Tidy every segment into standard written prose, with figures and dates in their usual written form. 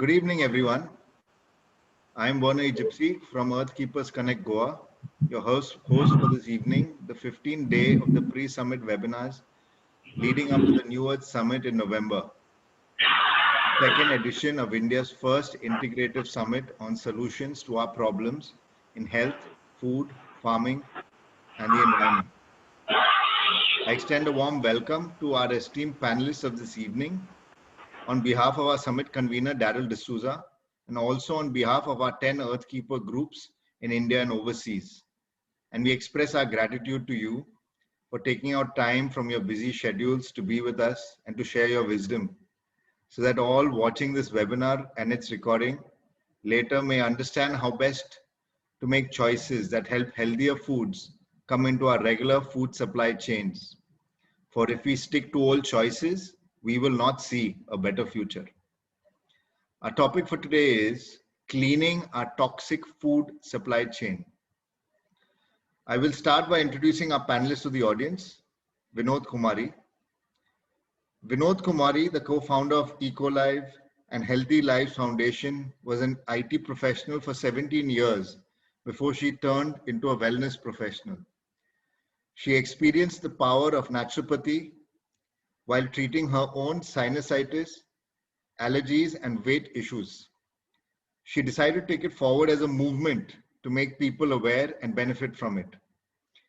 Good evening, everyone. I am Warner Gypsy from Earth Keepers Connect Goa, your host for this evening, the 15th day of the pre-summit webinars leading up to the New Earth Summit in November, second edition of India's first integrative summit on solutions to our problems in health, food, farming, and the environment. I extend a warm welcome to our esteemed panelists of this evening on behalf of our summit convener, Darryl D'Souza, and also on behalf of our 10 Earthkeeper groups in India and overseas. And we express our gratitude to you for taking out time from your busy schedules to be with us and to share your wisdom, so that all watching this webinar and its recording later may understand how best to make choices that help healthier foods come into our regular food supply chains. For if we stick to old choices, we will not see a better future. Our topic for today is cleaning our toxic food supply chain. I will start by introducing our panelists to the audience. Vinod Kumari. Vinod Kumari, the co-founder of EcoLive and Healthy Lives Foundation, was an IT professional for 17 years before she turned into a wellness professional. She experienced the power of naturopathy while treating her own sinusitis, allergies, and weight issues. She decided to take it forward as a movement to make people aware and benefit from it.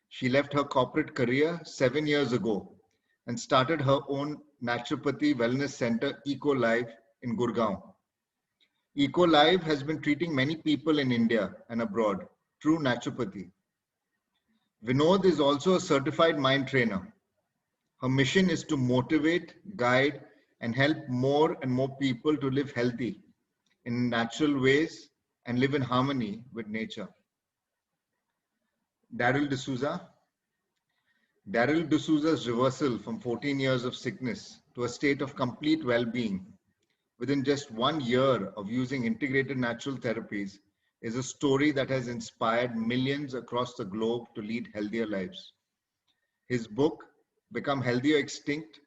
She left her corporate career 7 years ago and started her own naturopathy wellness center, EcoLive, in Gurgaon. EcoLive has been treating many people in India and abroad through naturopathy. Vinod is also a certified mind trainer. Her mission is to motivate, guide, and help more and more people to live healthy in natural ways and live in harmony with nature. Darryl D'Souza. Darryl D'Souza's reversal from 14 years of sickness to a state of complete well-being within just 1 year of using integrated natural therapies is a story that has inspired millions across the globe to lead healthier lives. His book, Become Healthier Extinct,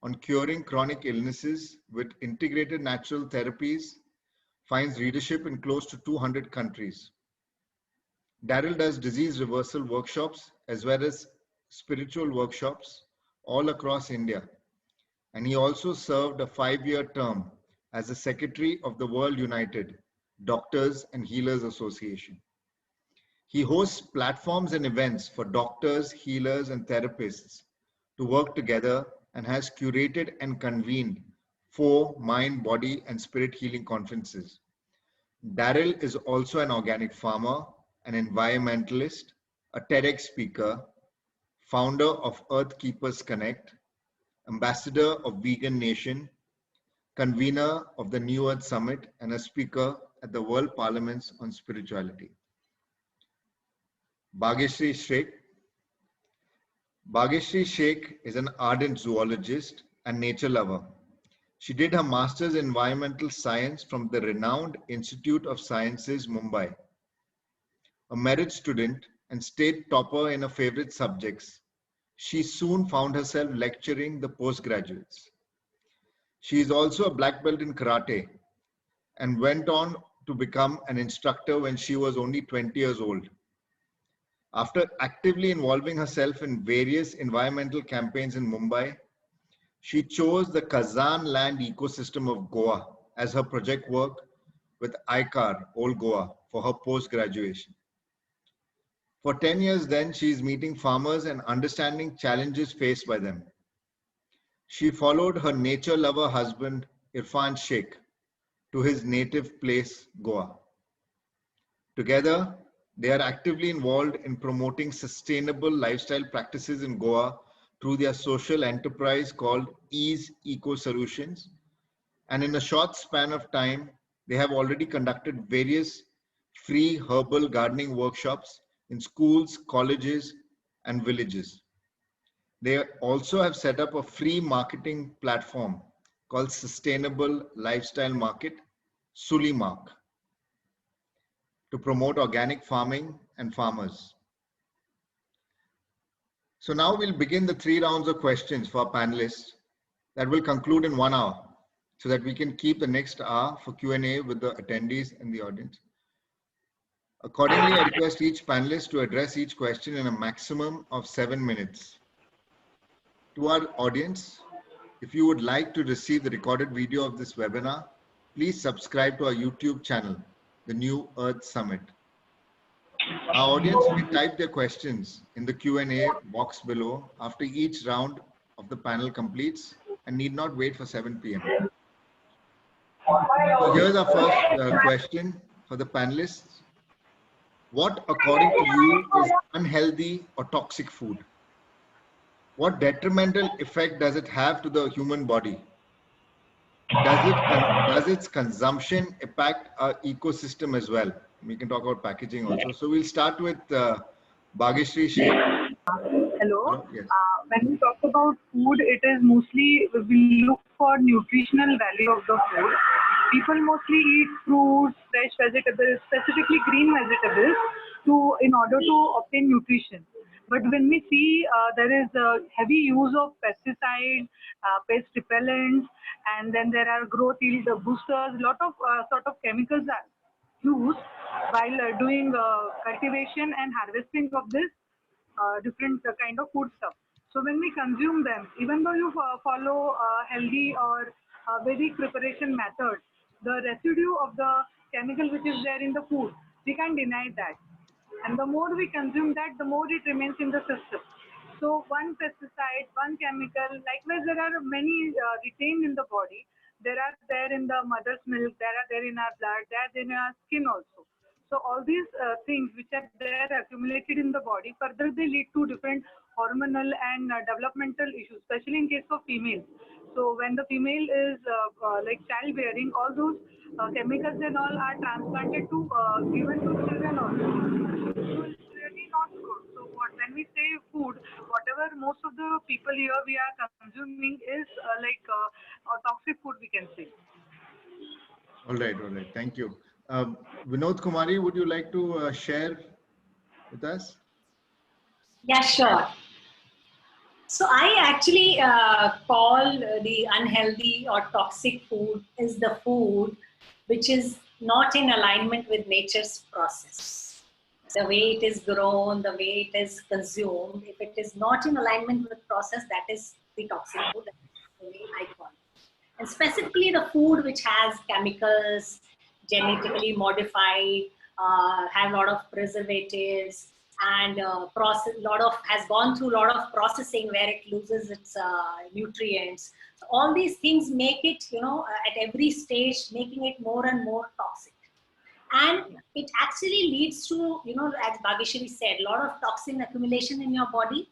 on curing chronic illnesses with integrated natural therapies, finds readership in close to 200 countries. Darryl does disease reversal workshops as well as spiritual workshops all across India. And he also served a 5-year term as the Secretary of the World United Doctors and Healers Association. He hosts platforms and events for doctors, healers, and therapists to work together and has curated and convened 4 mind, body, and spirit healing conferences. Darryl is also an organic farmer, an environmentalist, a TEDx speaker, founder of Earth Keepers Connect, ambassador of Vegan Nation, convener of the New Earth Summit, and a speaker at the World Parliaments on Spirituality. Bhagyashree Shaikh. Bhagyashree Shaikh is an ardent zoologist and nature lover. She did her master's in environmental science from the renowned Institute of Sciences, Mumbai. A merit student and state topper in her favorite subjects, she soon found herself lecturing the postgraduates. She is also a black belt in karate and went on to become an instructor when she was only 20 years old. After actively involving herself in various environmental campaigns in Mumbai, she chose the Kazan land ecosystem of Goa as her project work with ICAR, Old Goa, for her post-graduation. For 10 years then, she is meeting farmers and understanding challenges faced by them. She followed her nature lover husband, Irfan Shaikh, to his native place, Goa. Together, they are actively involved in promoting sustainable lifestyle practices in Goa through their social enterprise called Ease Eco Solutions. And in a short span of time, they have already conducted various free herbal gardening workshops in schools, colleges, and villages. They also have set up a free marketing platform called Sustainable Lifestyle Market, Sulimark, to promote organic farming and farmers. So now we'll begin the 3 rounds of questions for our panelists that will conclude in 1 hour. so that we can keep the next hour for Q&A with the attendees and the audience. Accordingly, I request each panelist to address each question in a maximum of 7 minutes. To our audience, if you would like to receive the recorded video of this webinar, please subscribe to our YouTube channel, The New Earth Summit. Our audience may type their questions in the Q&A box below after each round of the panel completes and need not wait for 7 p.m. So here's our first question for the panelists. What, according to you, is unhealthy or toxic food? What detrimental effect does it have to the human body? Does its consumption impact our ecosystem as well? We can talk about packaging also. So we'll start with Bhagyashree, Shaikh. Hello. Yes. When we talk about food, it is mostly we look for nutritional value of the food. People mostly eat fruits, fresh vegetables, specifically green vegetables, in order to obtain nutrition. But when we see there is a heavy use of pesticides, pest repellents, and then there are growth yield boosters, lot of sort of chemicals are used while doing cultivation and harvesting of this different kind of food stuff. So when we consume them, even though you follow healthy or Vedic preparation methods, the residue of the chemical which is there in the food, we can't deny that. And the more we consume that, the more it remains in the system. So one pesticide, one chemical, likewise there are many retained in the body. There are there in the mother's milk, there are there in our blood, there are there in our skin also. So all these things which are there accumulated in the body, further they lead to different hormonal and developmental issues, especially in case of females. So when the female is like childbearing, all those chemicals and all are transplanted to given to children also. So it's really not good. So when we say food, whatever most of the people here we are consuming is like a toxic food, we can say. All right. Thank you. Vinod, Kumari, would you like to share with us? Yeah, sure. So I actually call the unhealthy or toxic food is the food which is not in alignment with nature's process. The way it is grown, the way it is consumed, if it is not in alignment with process, that is the toxic food. That's the way I call it. And specifically the food which has chemicals, genetically modified, have a lot of preservatives, and has gone through a lot of processing where it loses its nutrients. So all these things make it, at every stage, making it more and more toxic. And it actually leads to, as Bhagyashree said, a lot of toxin accumulation in your body.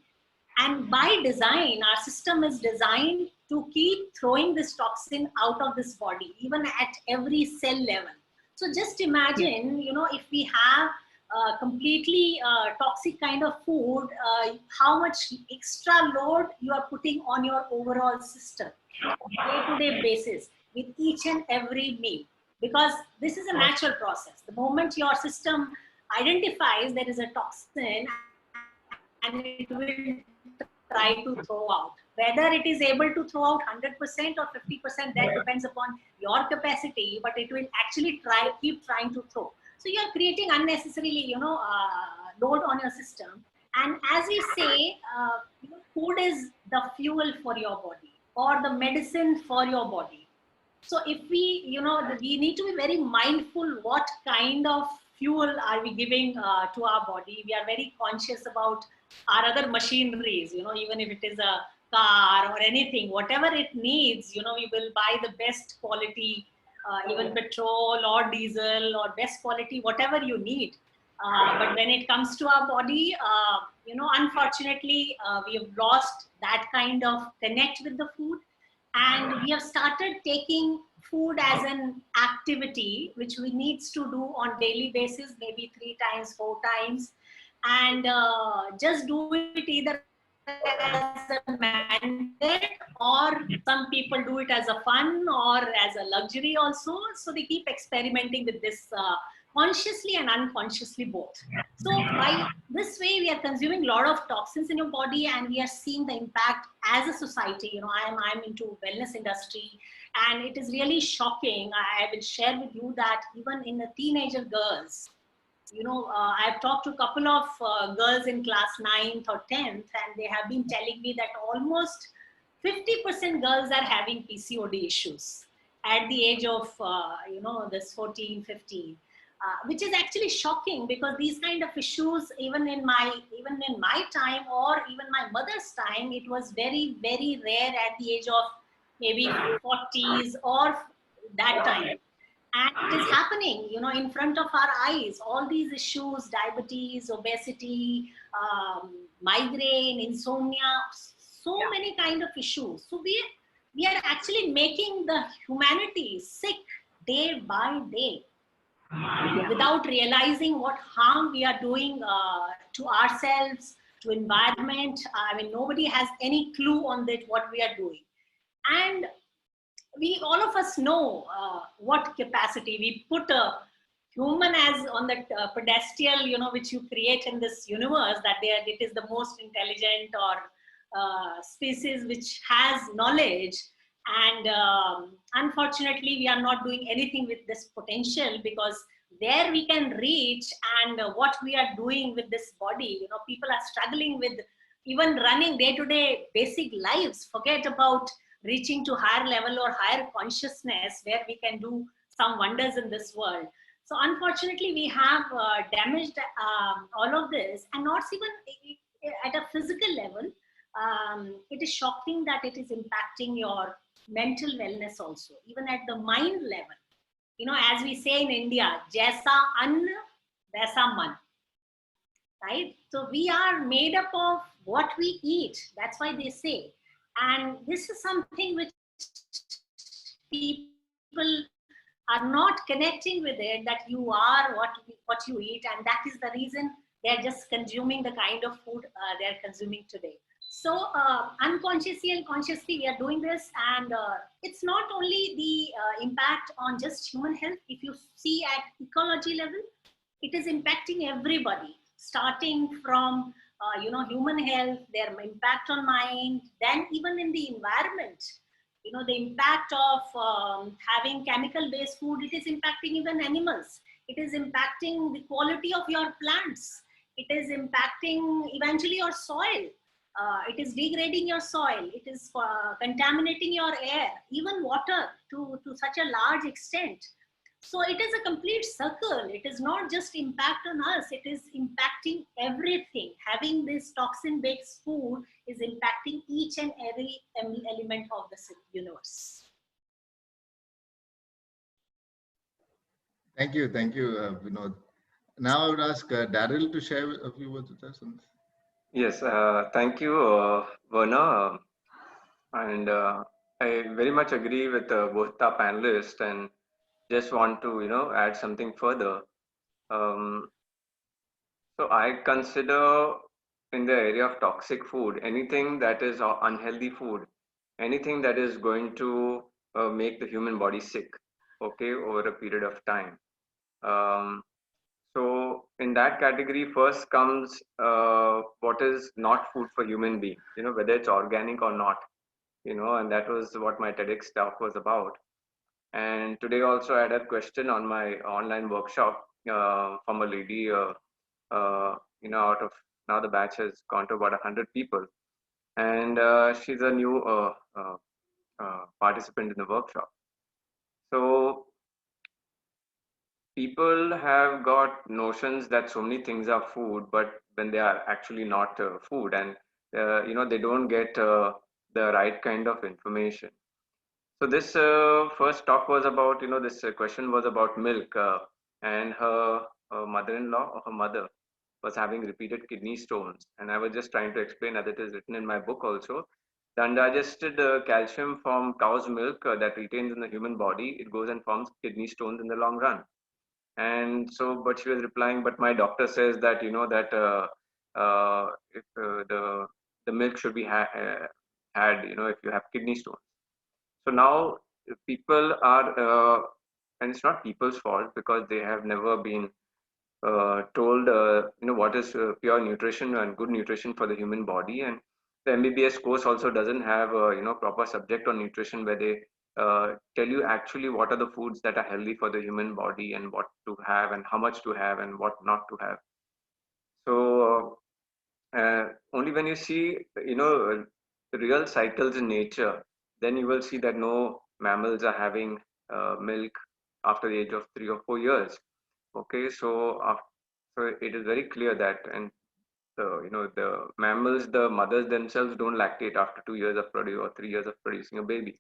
And by design, our system is designed to keep throwing this toxin out of this body, even at every cell level. So just imagine, if we have completely toxic kind of food, how much extra load you are putting on your overall system day-to-day basis with each and every meal. Because this is a natural process. The moment your system identifies there is a toxin, and it will try to throw out. Whether it is able to throw out 100% or 50%, that depends upon your capacity, but it will actually keep trying to throw. So you are creating unnecessarily, load on your system. And as we say, food is the fuel for your body or the medicine for your body. So if we, we need to be very mindful what kind of fuel are we giving to our body. We are very conscious about our other machineries, even if it is a car or anything, whatever it needs, we will buy the best quality, even petrol or diesel or best quality, whatever you need. But when it comes to our body, unfortunately, we have lost that kind of connect with the food. And we have started taking food as an activity, which we needs to do on daily basis, maybe 3 times, 4 times. And just do it either as a mandate, or some people do it as a fun or as a luxury also. So they keep experimenting with this consciously and unconsciously both. So by this way, we are consuming a lot of toxins in your body, and we are seeing the impact as a society. I'm into wellness industry, And it is really shocking. I will share with you that even in the teenager girls, I've talked to a couple of girls in class 9th or 10th, and they have been telling me that almost 50% girls are having PCOD issues at the age of, this 14, 15. Which is actually shocking, because these kind of issues, even in my time, or even my mother's time, it was very, very rare at the age of maybe 40s or that time. And it is happening, in front of our eyes. All these issues: diabetes, obesity, migraine, insomnia, so many kind of issues. So we are actually making the humanity sick day by day, without realizing what harm we are doing to ourselves, to environment. I mean, nobody has any clue on that, what we are doing. And we, all of us know what capacity we put a human as on that pedestal, which you create in this universe, that it is the most intelligent or species which has knowledge. And unfortunately, we are not doing anything with this potential, because there we can reach. And what we are doing with this body, people are struggling with even running day-to-day basic lives. Forget about reaching to higher level or higher consciousness, where we can do some wonders in this world. So unfortunately, we have damaged all of this, and not even at a physical level. It is shocking that it is impacting your mental wellness also, even at the mind level. As we say in India, jaisa ann, vaisa man, right? So we are made up of what we eat. That's why they say. And this is something which people are not connecting with it, that you are what you eat. And that is the reason they're just consuming the kind of food they're consuming today. So unconsciously and consciously, we are doing this. And it's not only the impact on just human health. If you see at ecology level, it is impacting everybody, starting from human health, their impact on mind, then even in the environment. The impact of having chemical-based food, it is impacting even animals. It is impacting the quality of your plants. It is impacting eventually your soil. It is degrading your soil. It is contaminating your air, even water, to such a large extent. So it is a complete circle. It is not just impact on us. It is impacting everything. Having this toxin-based food is impacting each and every element of the universe. Thank you, Vinod. Now I would ask Darryl to share a few words with us on this. Yes, thank you, Verna. And I very much agree with both the panelists, and just want to, add something further. So I consider, in the area of toxic food, anything that is unhealthy food, anything that is going to make the human body sick, okay, over a period of time. So in that category, first comes what is not food for human being, whether it's organic or not, and that was what my TEDx talk was about. And today also I had a question on my online workshop from a lady, out of, now the batch has gone to about 100 people. And she's a new participant in the workshop. So people have got notions that so many things are food, but when they are actually not food, and they don't get the right kind of information. So this first talk was about, this question was about milk, and her mother-in-law, or her mother, was having repeated kidney stones. And I was just trying to explain, as it is written in my book also, the undigested calcium from cow's milk that retains in the human body, it goes and forms kidney stones in the long run. And so, but she was replying, but my doctor says that, if the milk should be had, if you have kidney stones. So now people are, and it's not people's fault, because they have never been told, what is pure nutrition and good nutrition for the human body. And the MBBS course also doesn't have, proper subject on nutrition, where they tell you actually what are the foods that are healthy for the human body and what to have and how much to have and what not to have. So only when you see, real cycles in nature, then you will see that no mammals are having milk after the age of 3 or 4 years. Okay, so it is very clear that, and the mammals, the mothers themselves don't lactate after 2 years of produce or 3 years of producing a baby.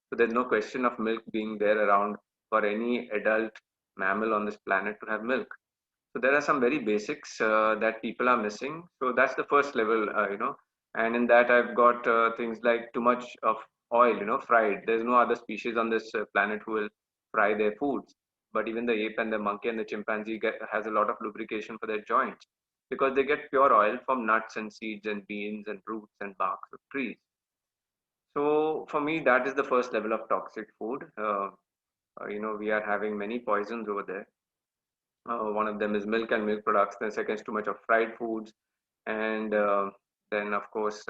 So there's no question of milk being there around for any adult mammal on this planet to have milk. So there are some very basics that people are missing. So that's the first level, and in that I've got things like too much of oil, fried. There's no other species on this planet who will fry their foods. But even the ape and the monkey and the chimpanzee has a lot of lubrication for their joints because they get pure oil from nuts and seeds and beans and roots and barks of trees. So for me, that is the first level of toxic food. We are having many poisons over there. One of them is milk and milk products. Then second is too much of fried foods, and then of course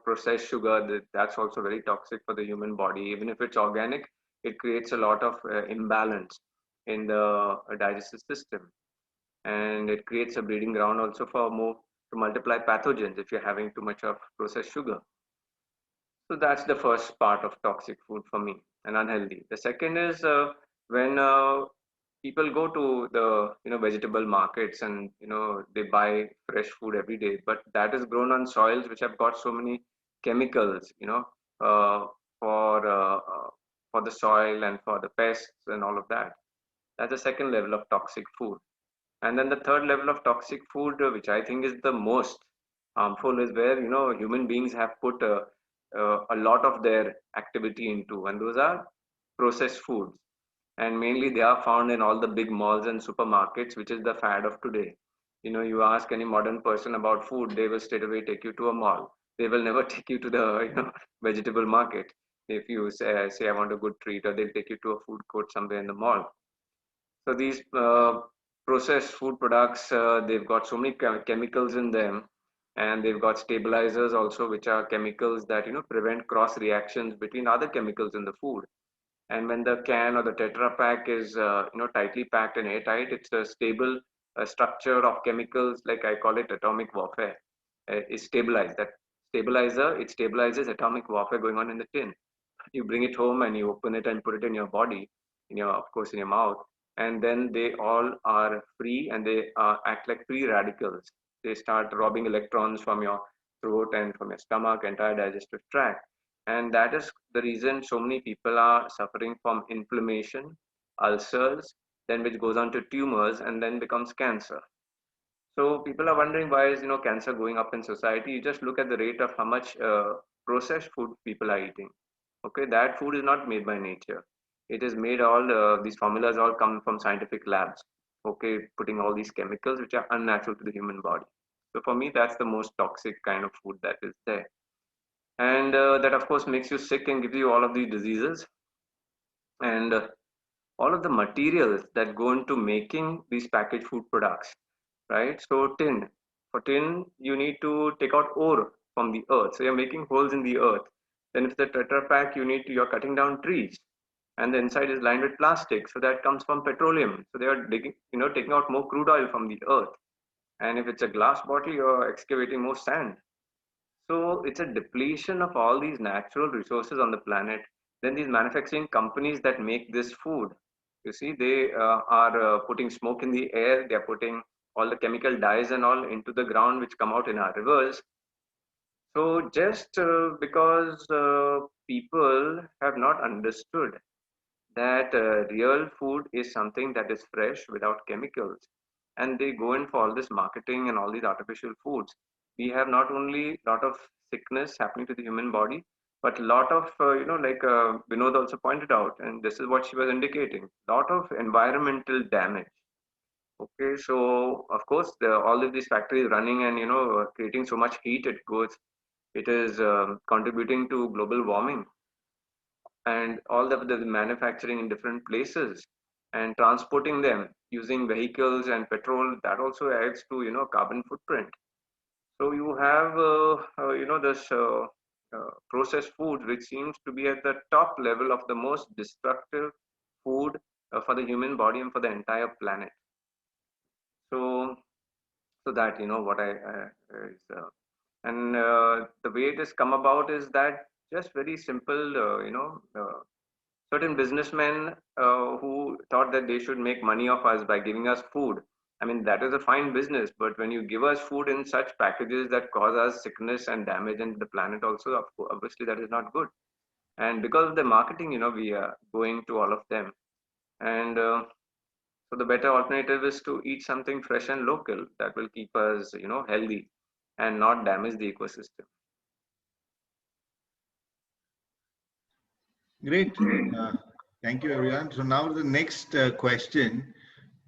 processed sugar. That's also very toxic for the human body. Even if it's organic, it creates a lot of imbalance in the digestive system, and it creates a breeding ground also for more to multiply pathogens if you're having too much of processed sugar. So that's the first part of toxic food for me and unhealthy. The second is when people go to the vegetable markets and they buy fresh food every day, but that is grown on soils which have got so many chemicals, uh, for uh, uh, for the soil and for the pests and all of that. That's the second level of toxic food. And then the third level of toxic food, which I think is the most harmful, is where human beings have put a lot of their activity into, and those are processed foods. And mainly they are found in all the big malls and supermarkets, which is the fad of today. You ask any modern person about food, they will straight away take you to a mall. They will never take you to the vegetable market. If you say I want a good treat, or they'll take you to a food court somewhere in the mall. So these processed food products, they've got so many chemicals in them, and they've got stabilizers also, which are chemicals that prevent cross reactions between other chemicals in the food. And when the can or the Tetra Pak is tightly packed and airtight, it's a stable structure of chemicals, like I call it atomic warfare. Is stabilized. That stabilizer, it stabilizes atomic warfare going on in the tin. You bring it home and you open it and put it in your body, of course in your mouth, and then they all are free, and they act like free radicals. They start robbing electrons from your throat and from your stomach, entire digestive tract. And that is the reason so many people are suffering from inflammation, ulcers, then which goes on to tumors and then becomes cancer. So people are wondering, why is cancer going up in society? You just look at the rate of how much processed food people are eating. Okay, that food is not made by nature. It is made, all these formulas all come from scientific labs. Okay, putting all these chemicals which are unnatural to the human body. So for me, that's the most toxic kind of food that is there, and that of course makes you sick and gives you all of these diseases, and all of the materials that go into making these packaged food products, right? So tin, for tin, you need to take out ore from the earth. So you're making holes in the earth. Then if the Tetra Pak, you're cutting down trees, and the inside is lined with plastic. So that comes from petroleum. So they are digging, taking out more crude oil from the earth. And if it's a glass bottle, you're excavating more sand. So it's a depletion of all these natural resources on the planet. Then these manufacturing companies that make this food, you see, they are putting smoke in the air. They are putting all the chemical dyes and all into the ground, which come out in our rivers. So just because people have not understood that real food is something that is fresh without chemicals, and they go in for all this marketing and all these artificial foods, we have not only lot of sickness happening to the human body, but a lot of like Vinod also pointed out, and this is what she was indicating, lot of environmental damage. Okay, so of course all of these factories running and creating so much heat, it is contributing to global warming, and all the manufacturing in different places and transporting them using vehicles and petrol, that also adds to carbon footprint. So you have this processed foods, which seems to be at the top level of the most destructive food for the human body and for the entire planet. So, so that what is, and the way it has come about is that just very simple, certain businessmen who thought that they should make money of us by giving us food. I mean, that is a fine business, but when you give us food in such packages that cause us sickness and damage and the planet also, obviously that is not good. And because of the marketing, we are going to all of them. And so the better alternative is to eat something fresh and local that will keep us, healthy and not damage the ecosystem. Great. Thank you, everyone. So now the next question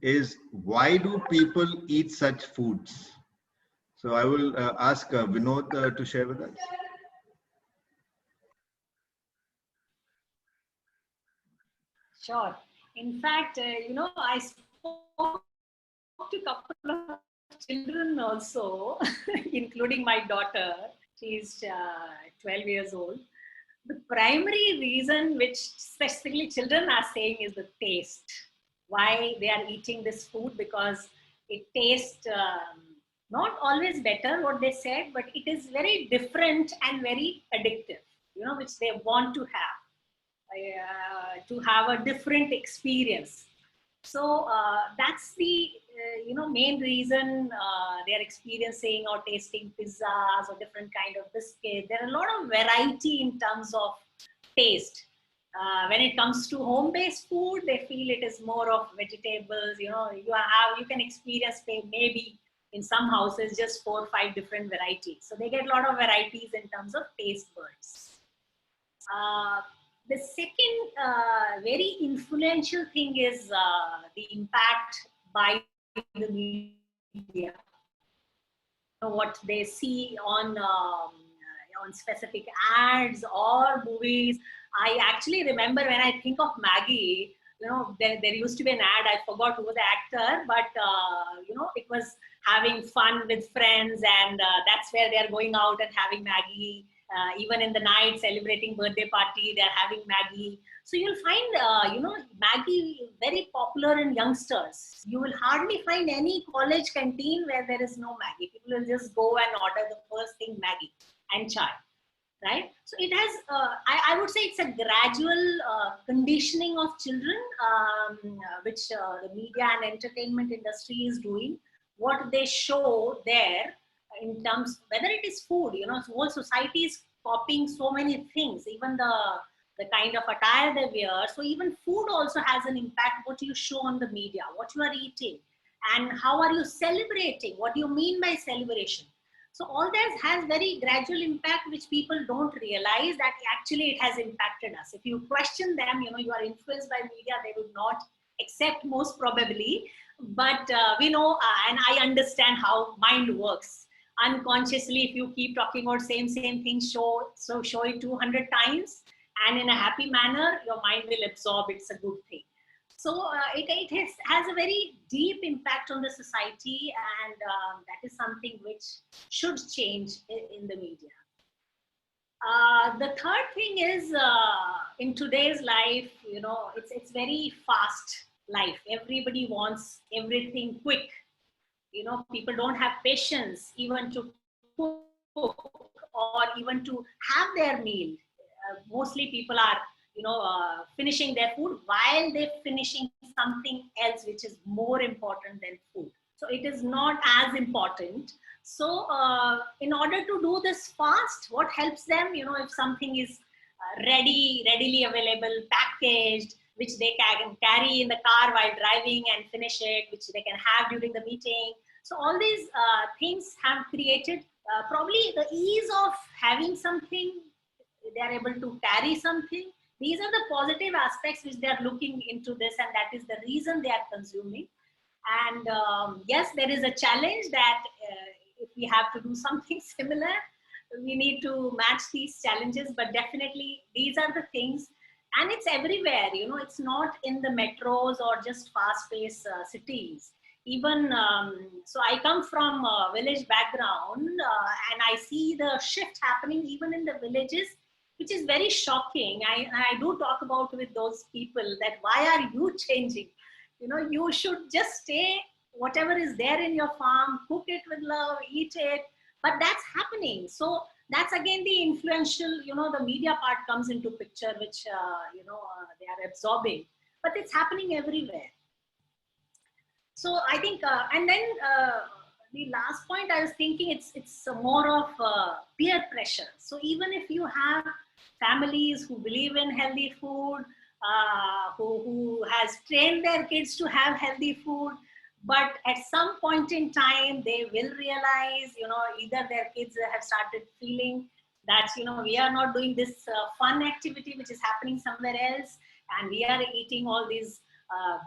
is, why do people eat such foods? So I will ask Vinod to share with us. Sure. In fact, I spoke to a couple of children also, including my daughter. She's 12 years old. The primary reason which specifically children are saying is the taste. Why they are eating this food, because it tastes not always better, what they said, but it is very different and very addictive, which they want to have a different experience. So that's the main reason they are experiencing or tasting pizzas or different kind of biscuit. There are a lot of variety in terms of taste. When it comes to home-based food, they feel it is more of vegetables. You can experience maybe in some houses just 4 or 5 different varieties. So they get a lot of varieties in terms of taste buds. The second very influential thing is the impact by the media. What they see on specific ads or movies. I actually remember when I think of Maggie, there used to be an ad, I forgot who was the actor, but it was having fun with friends, and that's where they're going out and having Maggie. Even in the night, celebrating birthday party, they're having Maggie. So you'll find, Maggie very popular in youngsters. You will hardly find any college canteen where there is no Maggie. People will just go and order the first thing, Maggie and chai, right? So it has, I would say it's a gradual conditioning of children, which the media and entertainment industry is doing. What they show there, in terms, whether it is food, whole society is copying so many things, even the kind of attire they wear. So even food also has an impact, what you show on the media, what you are eating, and how are you celebrating, what do you mean by celebration. So all that has very gradual impact, which people don't realize that actually it has impacted us. If you question them, you are influenced by media, they would not accept most probably. But we know, and I understand how mind works. Unconsciously, if you keep talking about same thing, show it 200 times, and in a happy manner, your mind will absorb it's a good thing. So it has a very deep impact on the society, and that is something which should change in the media. The third thing is, in today's life, it's very fast life. Everybody wants everything quick. People don't have patience even to cook or even to have their meal. Mostly people are, finishing their food while they're finishing something else, which is more important than food. So it is not as important. So in order to do this fast, what helps them, if something is readily available, packaged, which they can carry in the car while driving and finish it, which they can have during the meeting. So all these things have created probably the ease of having something, they are able to carry something. These are the positive aspects which they are looking into this, and that is the reason they are consuming. And yes, there is a challenge that if we have to do something similar, we need to match these challenges, but definitely these are the things. And it's everywhere, it's not in the metros or just fast-paced cities. even so I come from a village background, and I see the shift happening even in the villages, which is very shocking. I do talk about with those people that why are you changing? You know, you should just stay whatever is there in your farm, cook it with love, eat it. But that's happening. So that's again the influential, you know, the media part comes into picture, which they are absorbing. But it's happening everywhere. So I think, and then the last point I was thinking, it's more of peer pressure. So even if you have families who believe in healthy food, who has trained their kids to have healthy food, but at some point in time they will realize, you know, either their kids have started feeling that, you know, we are not doing this fun activity which is happening somewhere else, and we are eating all these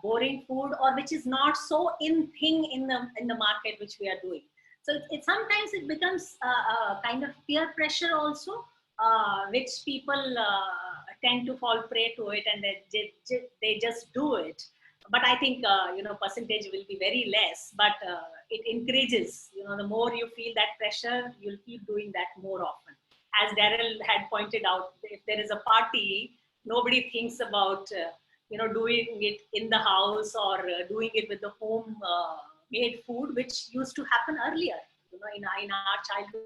boring food, or which is not so in thing in the market which we are doing. So it sometimes it becomes a kind of peer pressure also, which people tend to fall prey to it, and they just do it. But I think percentage will be very less, but it increases. You know, the more you feel that pressure, you'll keep doing that more often. As Darryl had pointed out, if there is a party, nobody thinks about doing it in the house, or doing it with the home made food, which used to happen earlier. You know, in our childhood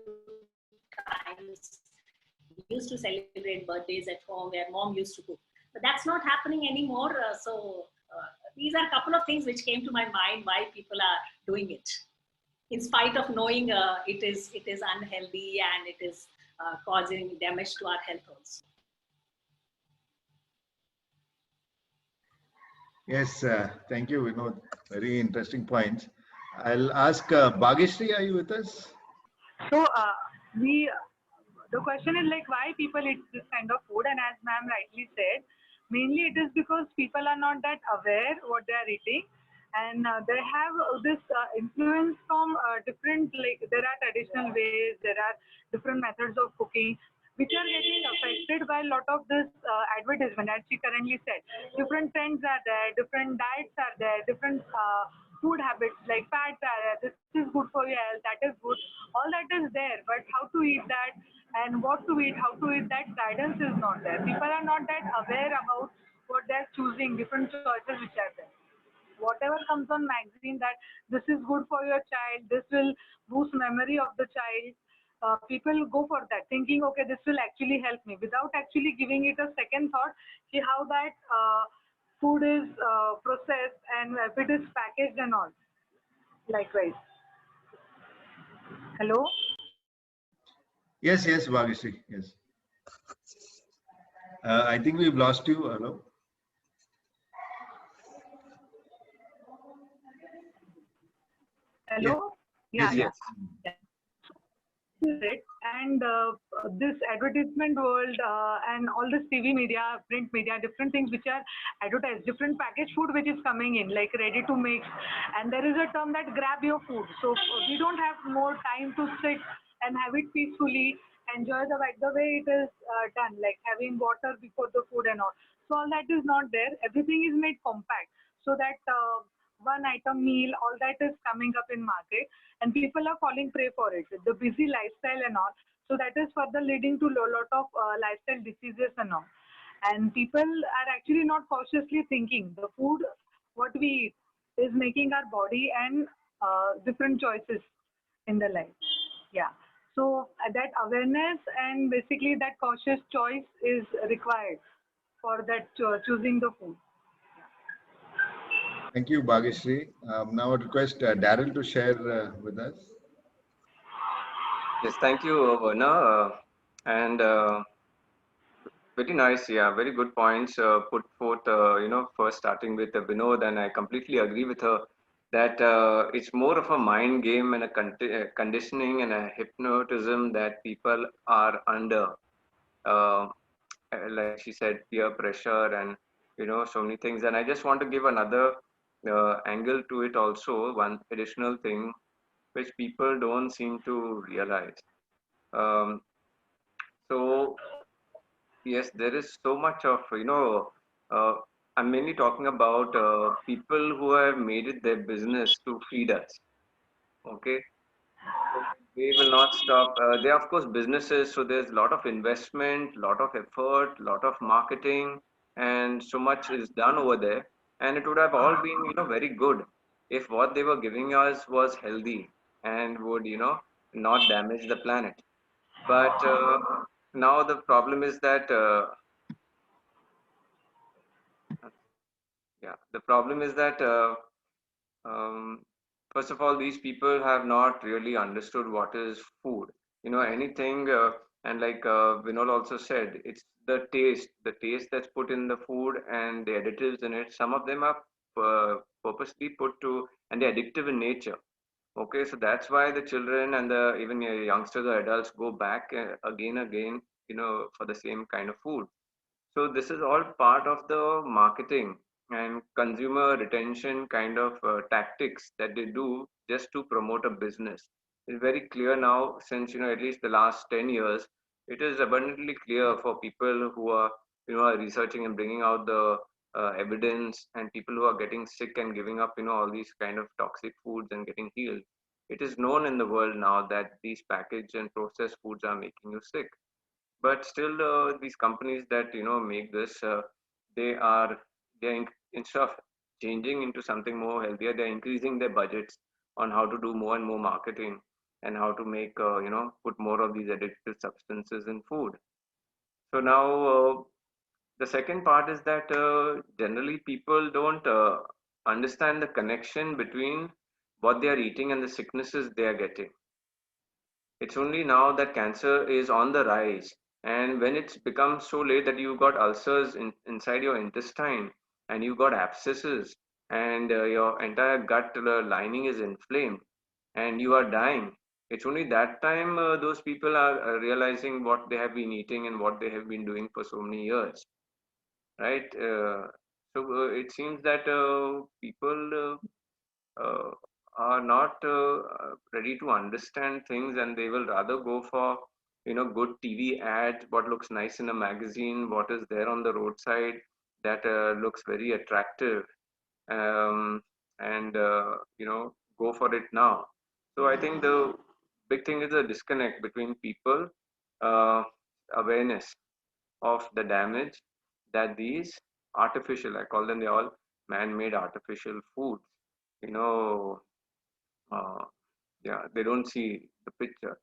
times, we used to celebrate birthdays at home where mom used to cook. But that's not happening anymore. These are a couple of things which came to my mind why people are doing it, in spite of knowing it is unhealthy and it is causing damage to our health also. Yes, thank you, Vinod. Very interesting points. I'll ask Bhagyashree, are you with us? So the question is like why people eat this kind of food, and as ma'am rightly said, mainly it is because people are not that aware what they are eating, and they have this influence from different, like there are traditional ways, there are different methods of cooking which are getting affected by a lot of this advertisement, as she currently said. Different trends are there, different diets are there, different food habits like fats are there. This is good for your health, that is good. All that is there, but how to eat that and what to eat, how to eat, that guidance is not there. People are not that aware about what they're choosing, different choices which are there. Whatever comes on magazine that this is good for your child, this will boost memory of the child, people go for that thinking, okay, this will actually help me, without actually giving it a second thought, see how that food is processed and if it is packaged and all. Likewise. Hello? Yes, yes, Bhagyashree. Yes. I think we've lost you. Hello. Hello? Yes, Yeah, yes. yeah. It and this advertisement world and all this TV media, print media, different things which are advertised, different packaged food which is coming in, like ready to mix, and there is a term that grab your food. So we don't have more time to sit and have it peacefully, enjoy the way it is done, like having water before the food and all. So all that is not there. Everything is made compact, so that one item meal, all that is coming up in market, and people are falling prey for it, the busy lifestyle and all. So that is further leading to a lot of lifestyle diseases and all. And people are actually not cautiously thinking the food what we eat is making our body and different choices in the life. Yeah. So that awareness and basically that cautious choice is required for that choosing the food. Thank you, Bhagyashree. Now I request Darryl to share with us. Yes, thank you, Varna. And very nice, yeah, very good points put forth. First starting with Vinod, and I completely agree with her that it's more of a mind game and a conditioning and a hypnotism that people are under. Uh, like she said, peer pressure and so many things. And I just want to give another angle to it also. One additional thing which people don't seem to realize. Um, so yes, there is so much of uh, I'm mainly talking about people who have made it their business to feed us. Okay, so they will not stop. They are of course businesses, so there's a lot of investment, lot of effort, lot of marketing, and so much is done over there. And it would have all been, very good if what they were giving us was healthy and would, not damage the planet. But now the problem is that, yeah, the problem is that Um, first of all, these people have not really understood what is food. Anything, and like Vinod also said, it's the taste that's put in the food and the additives in it. Some of them are purposely put to, and they're addictive in nature. Okay, so that's why the children and the even youngsters or adults go back again, for the same kind of food. So this is all part of the marketing and consumer retention kind of tactics that they do just to promote a business. It's very clear now since at least the last 10 years. It is abundantly clear for people who are are researching and bringing out the evidence, and people who are getting sick and giving up all these kind of toxic foods and getting healed. It is known in the world now that these packaged and processed foods are making you sick, but still these companies that make this they are instead of changing into something more healthier, they're increasing their budgets on how to do more and more marketing and how to make put more of these addictive substances in food. So now the second part is that generally people don't understand the connection between what they are eating and the sicknesses they are getting. It's only now that cancer is on the rise. And when it's become so late that you've got ulcers inside your intestine and you've got abscesses and your entire gut lining is inflamed and you are dying, it's only that time those people are realizing what they have been eating and what they have been doing for so many years, right? So it seems that people are not ready to understand things, and they will rather go for good TV ads, what looks nice in a magazine, what is there on the roadside that looks very attractive, um, and go for it now. So I think the big thing is a disconnect between people uh, awareness of the damage that these artificial, I call them, they all man-made artificial foods, you know uh, yeah, they don't see the picture.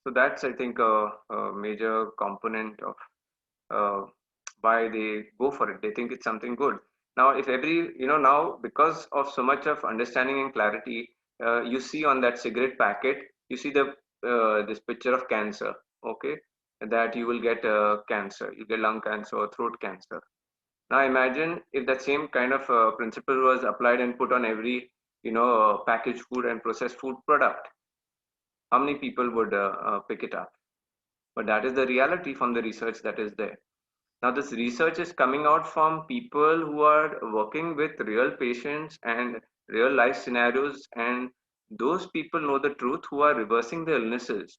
So that's, I think, a major component of uh, why they go for it. They think it's something good. Now, if every, now because of so much of understanding and clarity, you see on that cigarette packet, you see the this picture of cancer. Okay, that you will get cancer, you get lung cancer or throat cancer. Now imagine if that same kind of principle was applied and put on every, packaged food and processed food product. How many people would pick it up? But that is the reality from the research that is there. Now this research is coming out from people who are working with real patients and real life scenarios, and those people know the truth who are reversing the illnesses,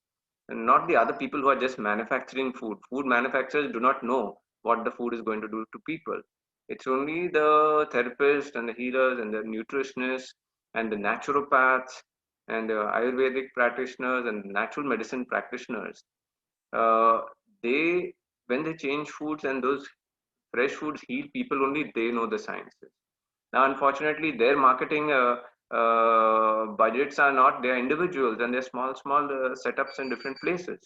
and not the other people who are just manufacturing food. Food manufacturers do not know what the food is going to do to people. It's only the therapists and the healers and the nutritionists and the naturopaths and the Ayurvedic practitioners and natural medicine practitioners. Uh, they when they change foods and those fresh foods heal people, only they know the sciences. Now, unfortunately, their marketing budgets are not, they're individuals and they're small setups in different places.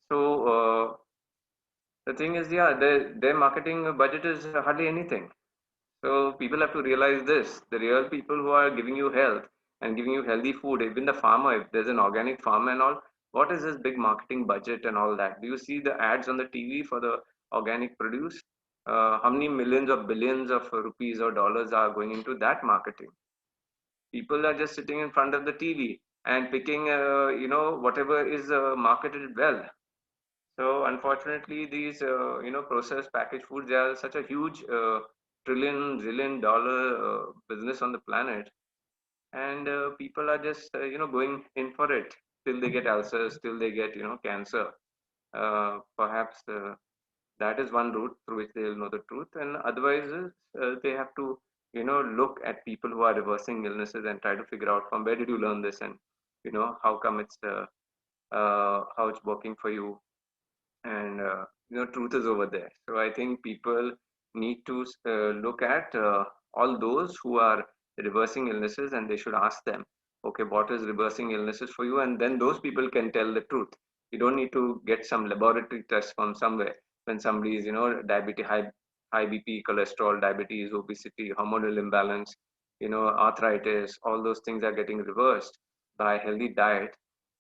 So the thing is, yeah, their marketing budget is hardly anything. So people have to realize this: the real people who are giving you health and giving you healthy food, even the farmer, if there's an organic farm and all, what is his big marketing budget and all that? Do you see the ads on the TV for the organic produce? How many millions or billions of rupees or dollars are going into that marketing? People are just sitting in front of the TV and picking, whatever is marketed well. So unfortunately, these processed packaged foods, they are such a huge trillion dollar business on the planet, and people are just going in for it till they get ulcers, till they get cancer, perhaps. That is one route through which they will know the truth. And otherwise, they have to, look at people who are reversing illnesses and try to figure out from where did you learn this, and how come it's how it's working for you, and truth is over there. So I think people need to look at all those who are reversing illnesses, and they should ask them, okay, what is reversing illnesses for you, and then those people can tell the truth. You don't need to get some laboratory test from somewhere when somebody is diabetes, high BP, cholesterol, diabetes, obesity, hormonal imbalance, arthritis. All those things are getting reversed by healthy diet.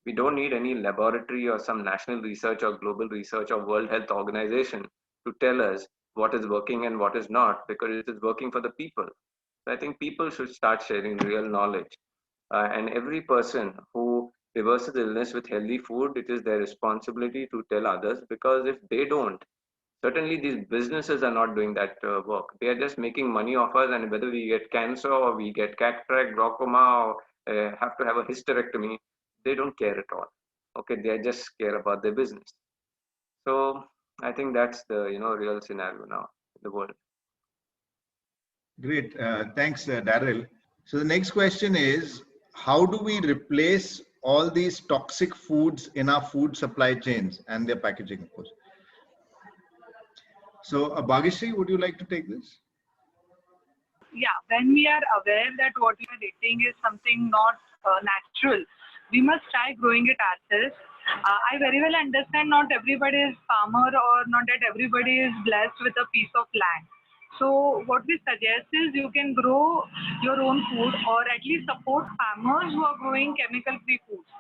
We don't need any laboratory or some national research or global research or World Health Organization to tell us what is working and what is not, because it is working for the people. So I think people should start sharing real knowledge. And every person who reverses illness with healthy food, it is their responsibility to tell others, because if they don't, certainly these businesses are not doing that work. They are just making money off us, and whether we get cancer or we get cataract, glaucoma, or have to have a hysterectomy, they don't care at all. Okay, they just care about their business. So I think that's the real scenario now in the world. Great. Thanks, Darryl. So the next question is, how do we replace all these toxic foods in our food supply chains and their packaging, of course? So Bhagyashree, would you like to take this? Yeah, when we are aware that what we are eating is something not natural, we must try growing it ourselves. I very well understand not everybody is farmer, or not that everybody is blessed with a piece of land. So what we suggest is you can grow your own food, or at least support farmers who are growing chemical-free foods.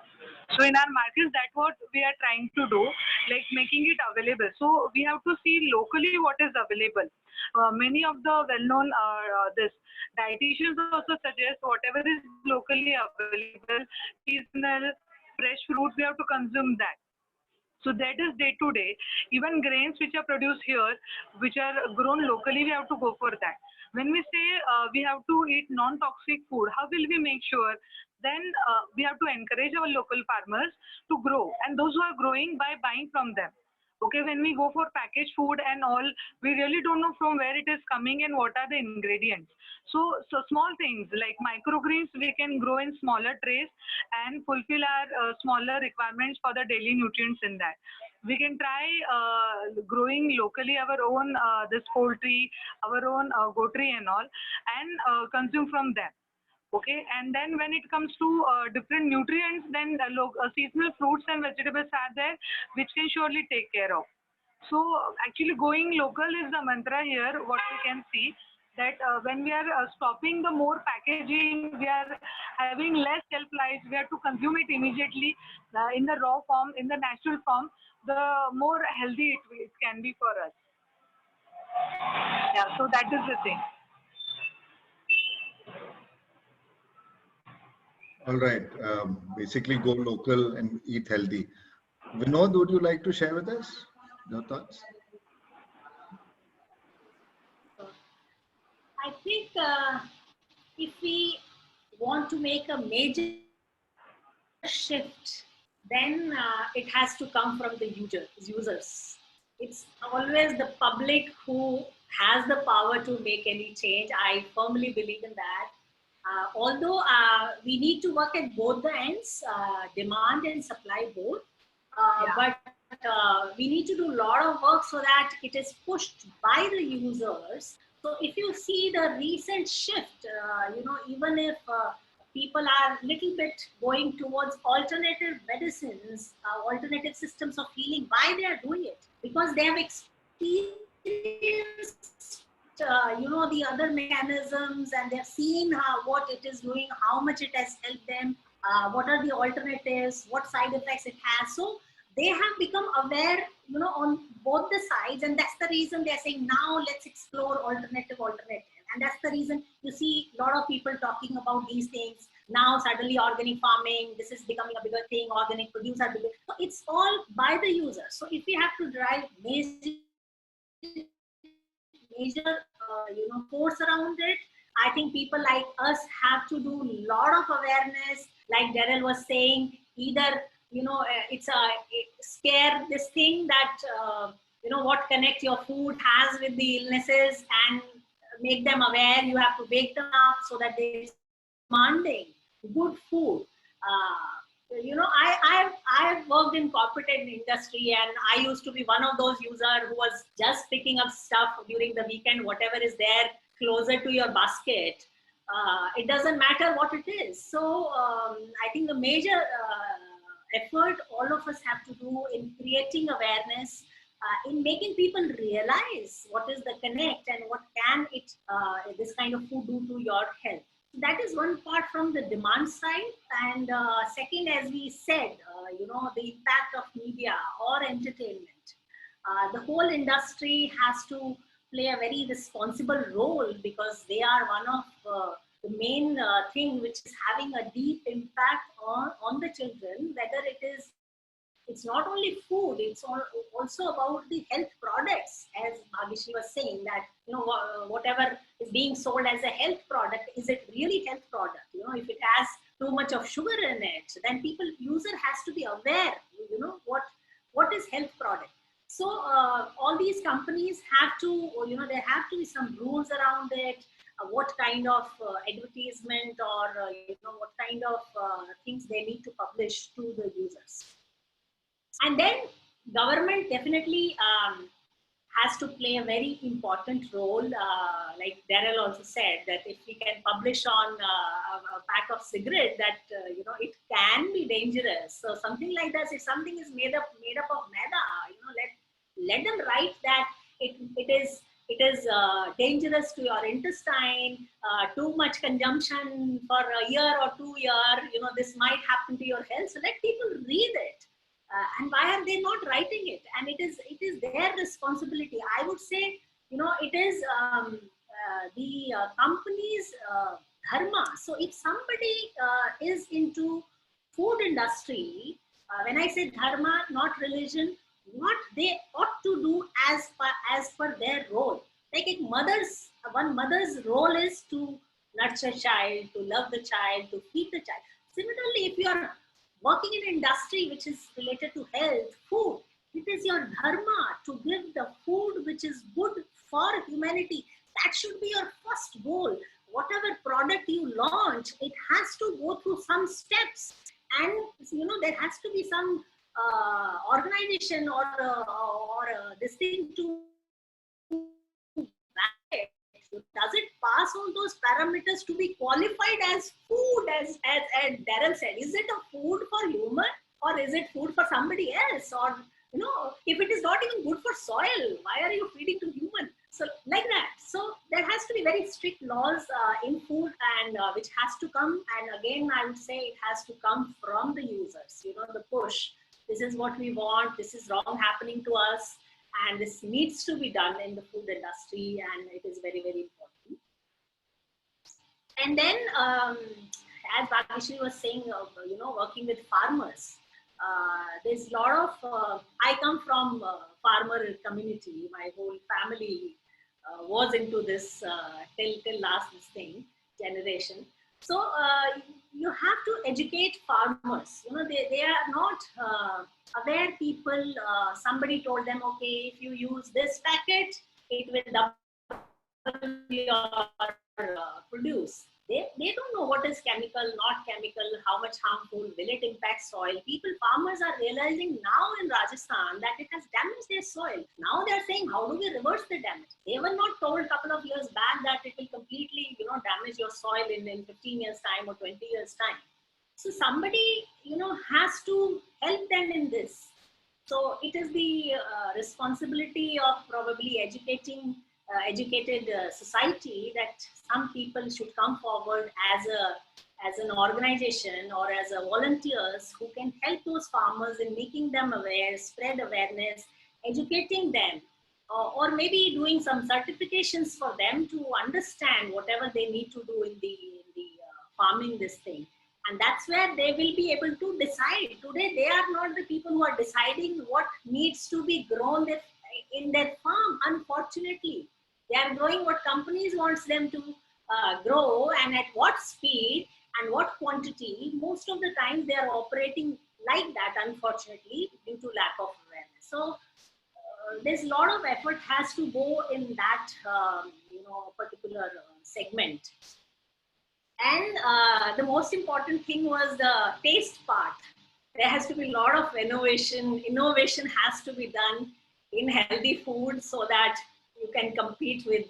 So in our markets, that's what we are trying to do, like making it available. So we have to see locally what is available. Many of the well-known this dietitians also suggest whatever is locally available, seasonal, fresh fruits, we have to consume that. So that is day to day. Even grains which are produced here, which are grown locally, we have to go for that. When we say we have to eat non-toxic food, how will we make sure? Then we have to encourage our local farmers to grow, and those who are growing by buying from them. Okay, when we go for packaged food and all, we really don't know from where it is coming and what are the ingredients. So small things like microgreens we can grow in smaller trays and fulfill our smaller requirements for the daily nutrients in that. We can try growing locally our own this poultry, our own goatry and all, and consume from them. Okay, and then when it comes to different nutrients, then seasonal fruits and vegetables are there, which can surely take care of. So actually going local is the mantra here. What we can see that when we are stopping the more packaging, we are having less shelf life. We have to consume it immediately in the raw form, in the natural form. The more healthy it can be for us. Yeah, so that is the thing. All right. Basically, go local and eat healthy. Vinod, would you like to share with us your thoughts? I think if we want to make a major shift, then it has to come from the users. It's always the public who has the power to make any change. I firmly believe in that. Although we need to work at both the ends, demand and supply both, but we need to do a lot of work so that it is pushed by the users. So if you see the recent shift, even if people are a little bit going towards alternative medicines, alternative systems of healing, why they are doing it? Because they have experienced the other mechanisms, and they've seen what it is doing, how much it has helped them, what are the alternatives, what side effects it has. So they have become aware, on both the sides, and that's the reason they're saying now let's explore alternative. And that's the reason you see a lot of people talking about these things. Now suddenly organic farming, this is becoming a bigger thing, organic producer bigger. So it's all by the user. So if we have to drive major force around it, I think people like us have to do a lot of awareness. Like Darryl was saying, either it's a scare this thing that what connect your food has with the illnesses, and make them aware. You have to wake them up so that they demanding good food. I've worked in corporate industry, and I used to be one of those users who was just picking up stuff during the weekend, whatever is there closer to your basket. It doesn't matter what it is. So I think the major effort all of us have to do in creating awareness, in making people realize what is the connect and what can it this kind of food do to your health. That is one part from the demand side. And second, as we said, the impact of media or entertainment. The whole industry has to play a very responsible role, because they are one of the main thing which is having a deep impact on the children, whether it's not only food, it's also about the health products, as Bhagyashree was saying, that whatever is being sold as a health product, is it really health product? If it has too much of sugar in it, then user has to be aware, what is health product. So all these companies have to, there have to be some rules around it, what kind of advertisement or what kind of things they need to publish to the users. And then government definitely has to play a very important role. Like Darryl also said, that if we can publish on a pack of cigarette that it can be dangerous, so something like that. If something is made up of maida, let them write that it is dangerous to your intestine. Too much consumption for a year or 2 years, this might happen to your health. So let people read it. And why are they not writing it? And it is their responsibility. I would say, it is the company's dharma. So if somebody is into food industry, when I say dharma, not religion, what they ought to do as per their role. Like one mother's role is to nurture child, to love the child, to feed the child. Similarly, if you are working in an industry which is related to health, food, it is your dharma to give the food which is good for humanity. That should be your first goal. Whatever product you launch, it has to go through some steps, and there has to be some organization or this thing to does it pass all those parameters to be qualified as food, as Darryl said? Is it a food for human, or is it food for somebody else? Or if it is not even good for soil, why are you feeding to human? So like that. So there has to be very strict laws in food, and which has to come. And again, I would say it has to come from the users. The push. This is what we want. This is wrong happening to us. And this needs to be done in the food industry, and it is very, very important. And then, as Bhagyashree was saying, working with farmers, there's a lot of, I come from farmer community. My whole family was into this till last generation. So you have to educate farmers. They are not aware people. Somebody told them, okay, if you use this packet, it will double your produce. They don't know what is chemical, not chemical, how much harmful, will it impact soil. Farmers are realizing now in Rajasthan that it has damaged their soil. Now they're saying, how do we reverse the damage? They were not told a couple of years back that it will completely, damage your soil in 15 years time or 20 years time. So somebody, has to help them in this. So it is the responsibility of probably educated society, that some people should come forward as an organization or as a volunteers who can help those farmers in making them aware, spread awareness, educating them, or maybe doing some certifications for them to understand whatever they need to do in the farming this thing. And that's where they will be able to decide. Today, they are not the people who are deciding what needs to be grown in their farm, unfortunately. They are growing what companies wants them to grow, and at what speed and what quantity. Most of the time, they are operating like that, unfortunately, due to lack of awareness. So there's a lot of effort has to go in that particular segment. And the most important thing was the taste part. There has to be a lot of innovation. Innovation has to be done in healthy food so that you can compete with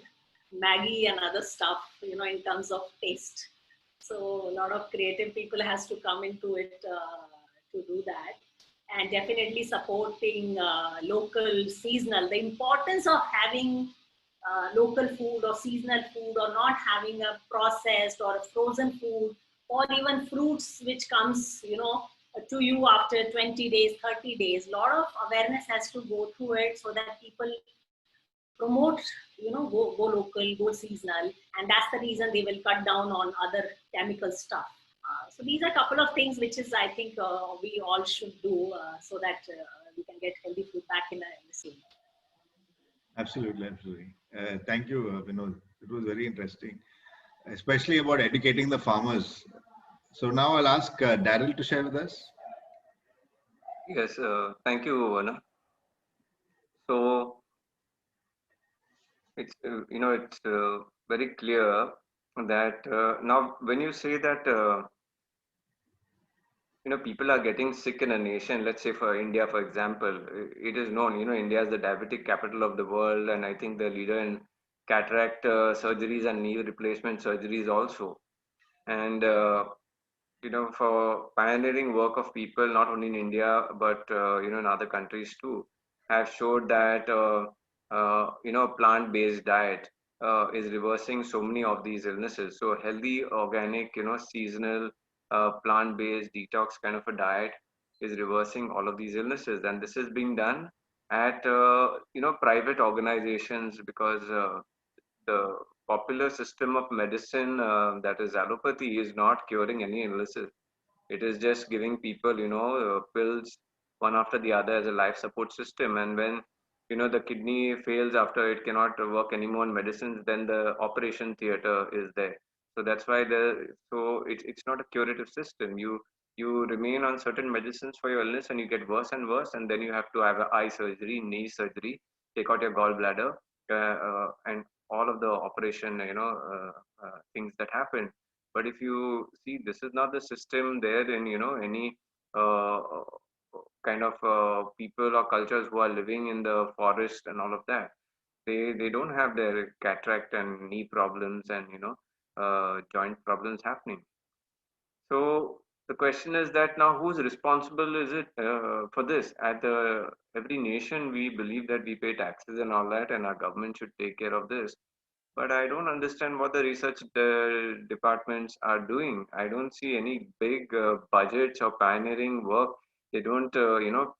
Maggie and other stuff, in terms of taste. So a lot of creative people has to come into it to do that. And definitely supporting local, seasonal. The importance of having local food or seasonal food, or not having a processed or a frozen food, or even fruits which comes, to you after 20 days, 30 days. A lot of awareness has to go through it so that people promote, go local, go seasonal. And that's the reason they will cut down on other chemical stuff. So these are a couple of things which is, I think, we all should do so that we can get healthy food back in the scene. Absolutely, absolutely. Thank you, Vinod. It was very interesting, especially about educating the farmers. So now I'll ask Darryl to share with us. Yes, thank you, Anna. So it's it's very clear that now when you say that people are getting sick in a nation, let's say for India, for example, it is known, India is the diabetic capital of the world, and I think the leader in cataract surgeries and knee replacement surgeries also. And for pioneering work of people not only in India but in other countries too, have showed that plant-based diet is reversing so many of these illnesses. So healthy, organic, seasonal, plant-based detox kind of a diet is reversing all of these illnesses, and this is being done at private organizations, because the popular system of medicine, that is allopathy, is not curing any illnesses. It is just giving people, pills one after the other as a life support system. And when, the kidney fails after it cannot work anymore in medicines, then the operation theater is there. So that's why it's not a curative system. You remain on certain medicines for your illness and you get worse and worse, and then you have to have an eye surgery, knee surgery, take out your gallbladder, and all of the operation, things that happen. But if you see, this is not the system there in any uh, kind of people or cultures who are living in the forest and all of that. They don't have their cataract and knee problems and joint problems happening. So the question is that now who's responsible is it for this? At the every nation, we believe that we pay taxes and all that, and our government should take care of this. But I don't understand what the research departments are doing. I don't see any big budgets or pioneering work. They don't,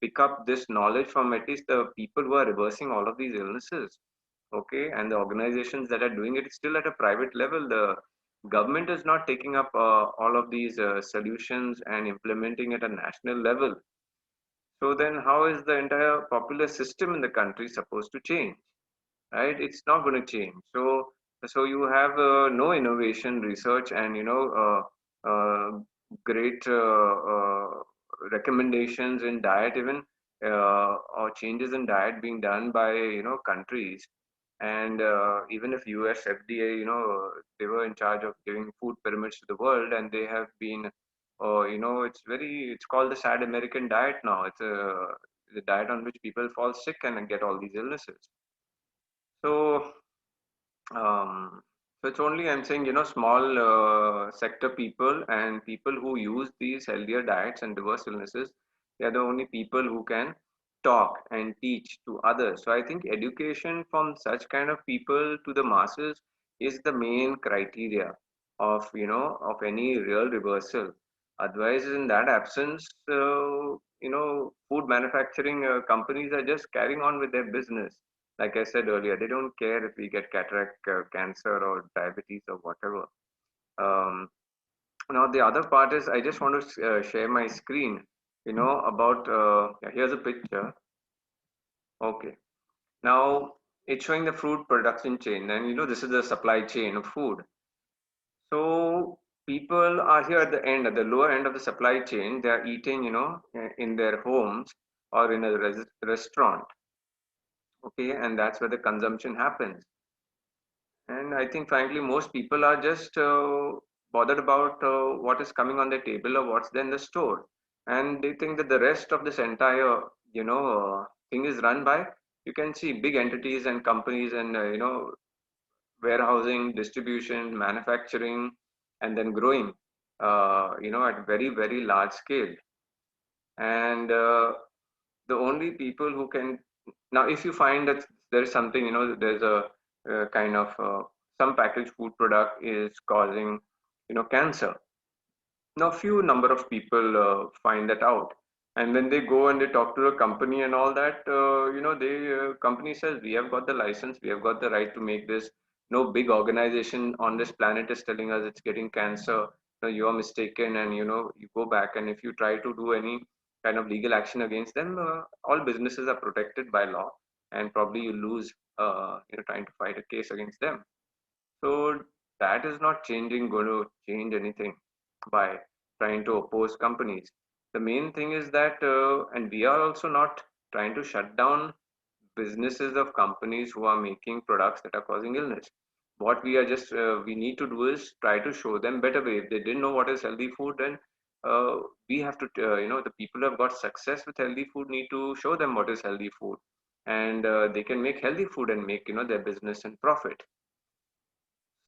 pick up this knowledge from at least the people who are reversing all of these illnesses. Okay, and the organizations that are doing it still at a private level. The government is not taking up all of these solutions and implementing at a national level. So then, how is the entire popular system in the country supposed to change? Right, it's not going to change. So you have no innovation research and great recommendations in diet, even or changes in diet being done by countries. And even if US FDA, they were in charge of giving food pyramids to the world, and they have been it's called the sad American diet now. It's a diet on which people fall sick and get all these illnesses. So, so it's only, I'm saying, small sector people and people who use these healthier diets and reverse illnesses, they are the only people who can talk and teach to others. So I think education from such kind of people to the masses is the main criteria of, of any real reversal. Otherwise, in that absence, food manufacturing companies are just carrying on with their business. Like I said earlier, they don't care if we get cataract, cancer, or diabetes, or whatever. Um, Now, the other part is I just want to share my screen, about, here's a picture. Okay. Now, it's showing the food production chain, and this is the supply chain of food. So, people are here at the end, at the lower end of the supply chain. They are eating, in their homes or in a restaurant. Okay, and that's where the consumption happens. And I think, frankly, most people are just bothered about what is coming on the table or what's there in the store, and they think that the rest of this entire, thing is run by. You can see big entities and companies and warehousing, distribution, manufacturing, and then growing, at very very large scale. And the only people who can now, if you find that there is something, there's a kind of some packaged food product is causing, cancer. Now few number of people find that out, and when they go and they talk to a company and all that, they company says, we have got the license, we have got the right to make this. No big organization on this planet is telling us it's getting cancer. No, you are mistaken, and you go back, and if you try to do any kind of legal action against them, all businesses are protected by law, and probably you lose, trying to fight a case against them. So that is not going to change anything by trying to oppose companies. The main thing is that, and we are also not trying to shut down businesses of companies who are making products that are causing illness. What we are just we need to do is try to show them better way. If they didn't know what is healthy food, then we have to, the people who have got success with healthy food need to show them what is healthy food, and they can make healthy food and make their business and profit.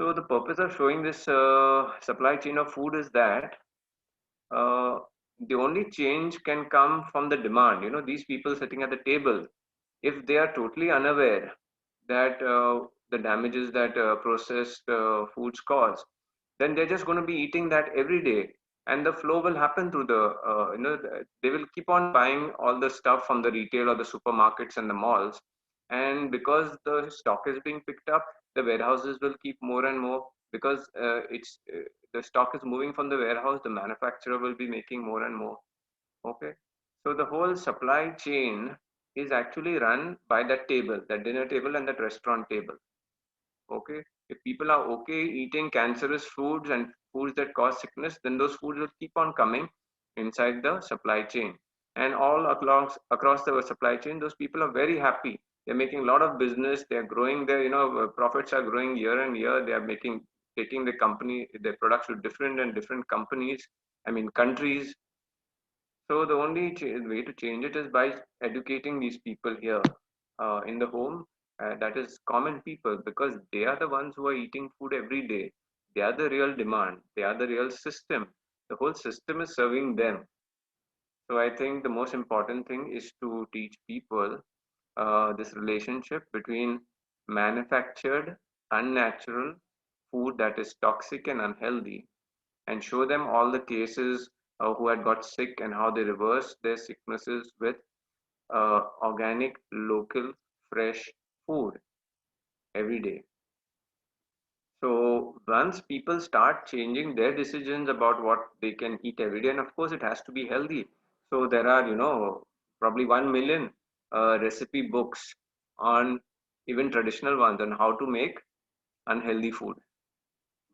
So the purpose of showing this supply chain of food is that uh, the only change can come from the demand. These people sitting at the table, if they are totally unaware that the damages that processed foods cause, then they're just going to be eating that every day, and the flow will happen through the, they will keep on buying all the stuff from the retail or the supermarkets and the malls, and because the stock is being picked up, the warehouses will keep more and more, because it's the stock is moving from the warehouse, the manufacturer will be making more and more. Okay, so the whole supply chain is actually run by that table, that dinner table and that restaurant table. Okay, if people are okay eating cancerous foods and foods that cause sickness, then those foods will keep on coming inside the supply chain, and all across the supply chain, those people are very happy. They're making a lot of business. They're growing their, profits are growing year and year. They are taking the company, their products to different and different companies, I mean countries. So the only way to change it is by educating these people here in the home. That is common people, because they are the ones who are eating food every day. They are the real demand. They are the real system. The whole system is serving them. So I think the most important thing is to teach people this relationship between manufactured, unnatural food that is toxic and unhealthy, and show them all the cases who had got sick and how they reversed their sicknesses with organic, local, fresh food every day. So once people start changing their decisions about what they can eat every day, and of course it has to be healthy. So there are, probably 1 million recipe books on, even traditional ones, on how to make unhealthy food.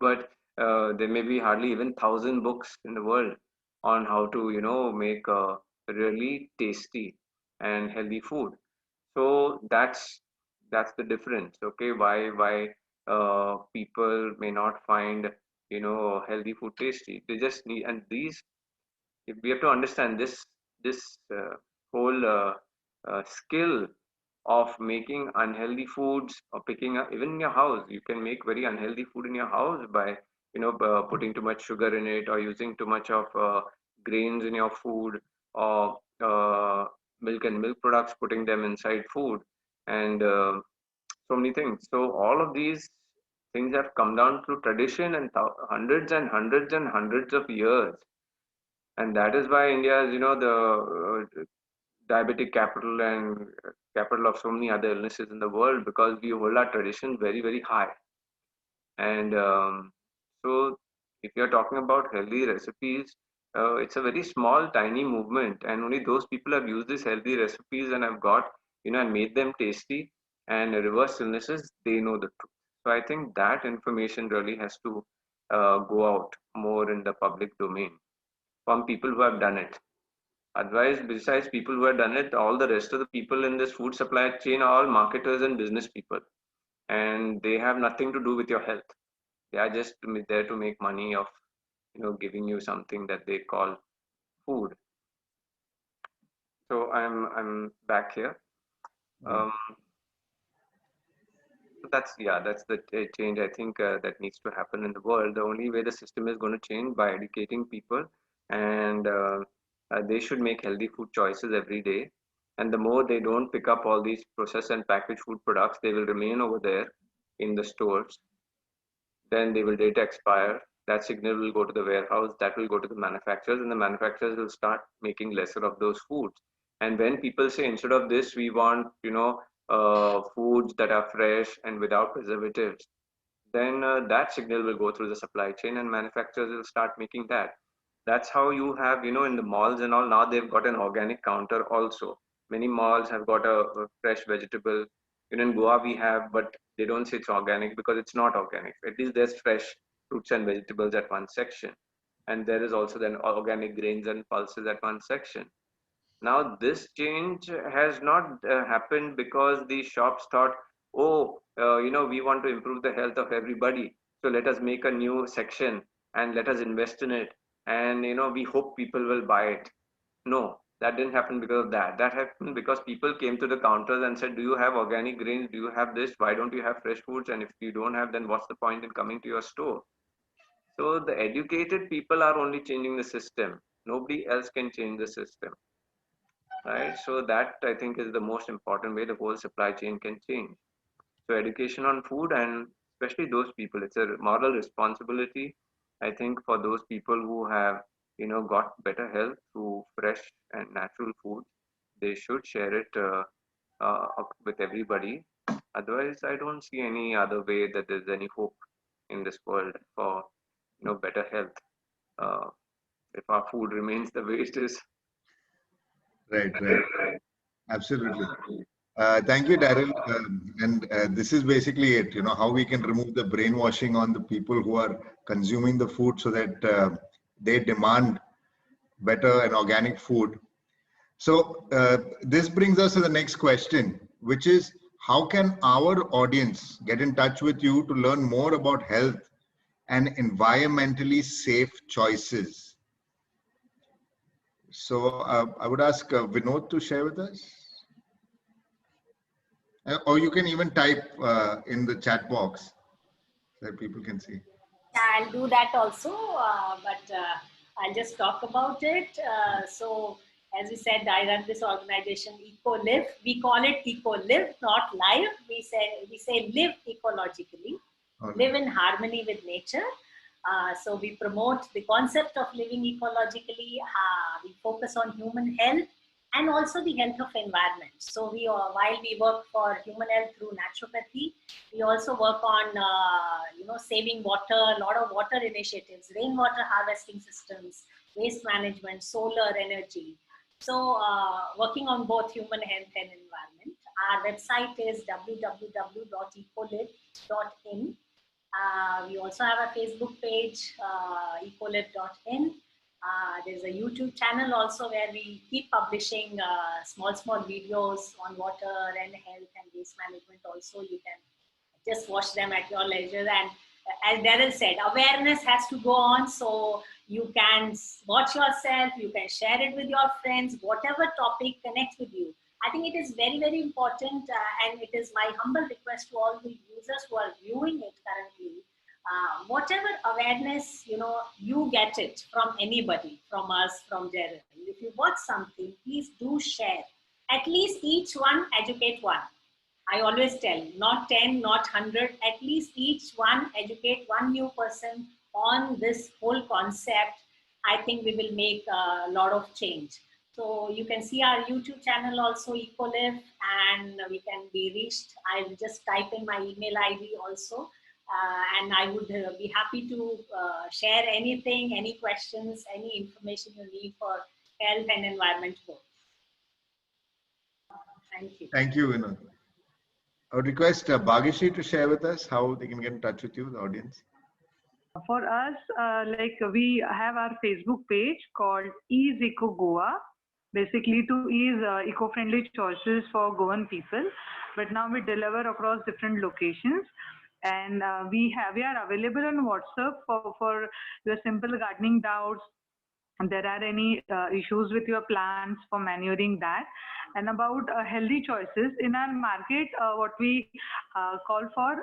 But there may be hardly even 1,000 books in the world on how to, make really tasty and healthy food. So that's the difference. Okay, why people may not find, healthy food tasty. They just need, and these, if we have to understand this whole skill of making unhealthy foods, or picking up, even in your house you can make very unhealthy food in your house by, putting too much sugar in it, or using too much of grains in your food, or milk and milk products, putting them inside food, and so many things. So all of these things have come down through tradition and hundreds and hundreds and hundreds of years, and that is why India is, the diabetic capital and capital of so many other illnesses in the world, because we hold our traditions very very high. And so if you're talking about healthy recipes, it's a very small tiny movement, and only those people have used these healthy recipes and have got, and made them tasty and reverse illnesses, they know the truth. So I think that information really has to go out more in the public domain from people who have done it. Otherwise, besides people who have done it, all the rest of the people in this food supply chain are all marketers and business people, and they have nothing to do with your health. They are just there to make money of, giving you something that they call food. So I'm back here. Um, that's the change I think that needs to happen in the world. The only way the system is going to change by educating people, and they should make healthy food choices every day. And the more they don't pick up all these processed and packaged food products, they will remain over there in the stores. Then they will data expire. That signal will go to the warehouse, that will go to the manufacturers, and the manufacturers will start making lesser of those foods. And when people say instead of this, we want, foods that are fresh and without preservatives, then that signal will go through the supply chain and manufacturers will start making that. That's how you have, in the malls and all, now they've got an organic counter also. Many malls have got a fresh vegetable. In Goa we have, but they don't say it's organic because it's not organic. At least there's fresh fruits and vegetables at one section. And there is also then organic grains and pulses at one section. Now, this change has not happened because the shops thought, oh, we want to improve the health of everybody. So let us make a new section and let us invest in it. And, we hope people will buy it. No, that didn't happen because of that. That happened because people came to the counters and said, do you have organic grains? Do you have this? Why don't you have fresh foods? And if you don't have, then what's the point in coming to your store? So the educated people are only changing the system. Nobody else can change the system. Right, so that I think is the most important way the whole supply chain can change. So education on food, and especially those people, it's a moral responsibility, I think, for those people who have got better health through fresh and natural food. They should share it with everybody. Otherwise, I don't see any other way that there's any hope in this world for better health if our food remains the way it is. Right, right. Absolutely. Thank you, Darryl. And this is basically it, how we can remove the brainwashing on the people who are consuming the food so that they demand better and organic food. So this brings us to the next question, which is how can our audience get in touch with you to learn more about health and environmentally safe choices? So I would ask Vinod to share with us. Or you can even type in the chat box so that people can see. I'll do that also, but I'll just talk about it. So, as we said, I run this organization, EcoLive. We call it EcoLive, not live. We say live ecologically, live in harmony with nature. So we promote the concept of living ecologically. We focus on human health and also the health of environment. So while we work for human health through naturopathy, we also work on saving water, a lot of water initiatives, rainwater harvesting systems, waste management, solar energy. So working on both human health and environment. Our website is www.ecolive.in. We also have a Facebook page, ecolive.in. There's a YouTube channel also where we keep publishing small videos on water and health and waste management also. You can just watch them at your leisure. And as Darryl said, awareness has to go on. So you can watch yourself, you can share it with your friends, whatever topic connects with you. I think it is very, very important, and it is my humble request to all the users who are viewing it currently. Whatever awareness, you get it from anybody, from us, from Darryl. If you watch something, please do share. At least each one educate one. I always tell, not 10, not 100, at least each one educate one new person on this whole concept. I think we will make a lot of change. So you can see our YouTube channel also, EcoLive, and we can be reached. I'll just type in my email ID also. And I would be happy to share anything, any questions, any information you need for health and environment both. Thank you. Thank you, Vinod. I would request Bhagyashree to share with us how they can get in touch with you, the audience. For us, we have our Facebook page called Is Eco Goa. basically to ease eco-friendly choices for Goan people. But now we deliver across different locations, and we are available on WhatsApp for your simple gardening doubts. And there are any issues with your plants for manuring that. And about healthy choices in our market, what we call for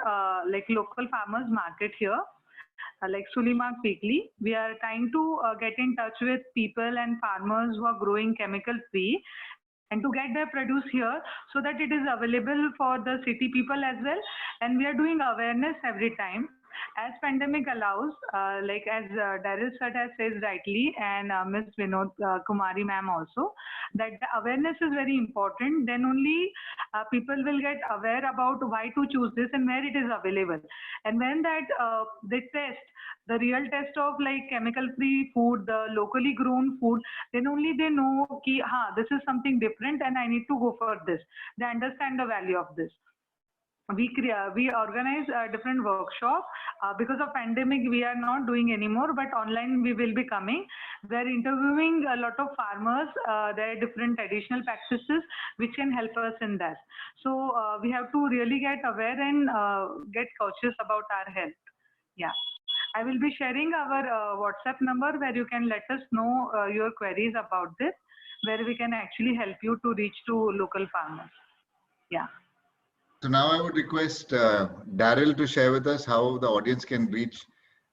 like local farmers market here, like Sulimark Weekly. We are trying to get in touch with people and farmers who are growing chemical free and to get their produce here so that it is available for the city people as well. And we are doing awareness every time as pandemic allows, like as Darryl sir has said rightly, and Miss Vinod Kumari ma'am also, that the awareness is very important. Then only people will get aware about why to choose this and where it is available. And when that they test the real test of like chemical free food, the locally grown food, then only they know ki ha, this is something different and I need to go for this. They understand the value of this. We organize a different workshop because of pandemic we are not doing anymore, but online we will be coming. We are interviewing a lot of farmers, their different traditional practices which can help us in that. So we have to really get aware and get cautious about our health. Yeah, I will be sharing our WhatsApp number where you can let us know your queries about this, where we can actually help you to reach to local farmers. Yeah. So now I would request Darryl to share with us how the audience can reach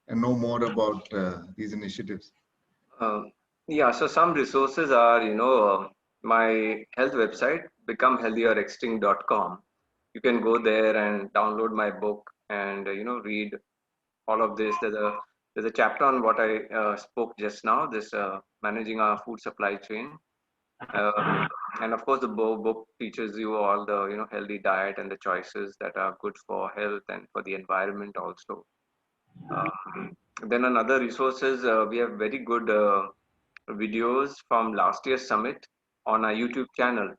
and know more about these initiatives. Yeah, so some resources are, my health website, becomehealthierextinct.com. You can go there and download my book and, read all of this. There's a chapter on what I spoke just now, this managing our food supply chain. And of course, the book teaches you all the, healthy diet and the choices that are good for health and for the environment also. Then on other resources, we have very good videos from last year's summit on our YouTube channel.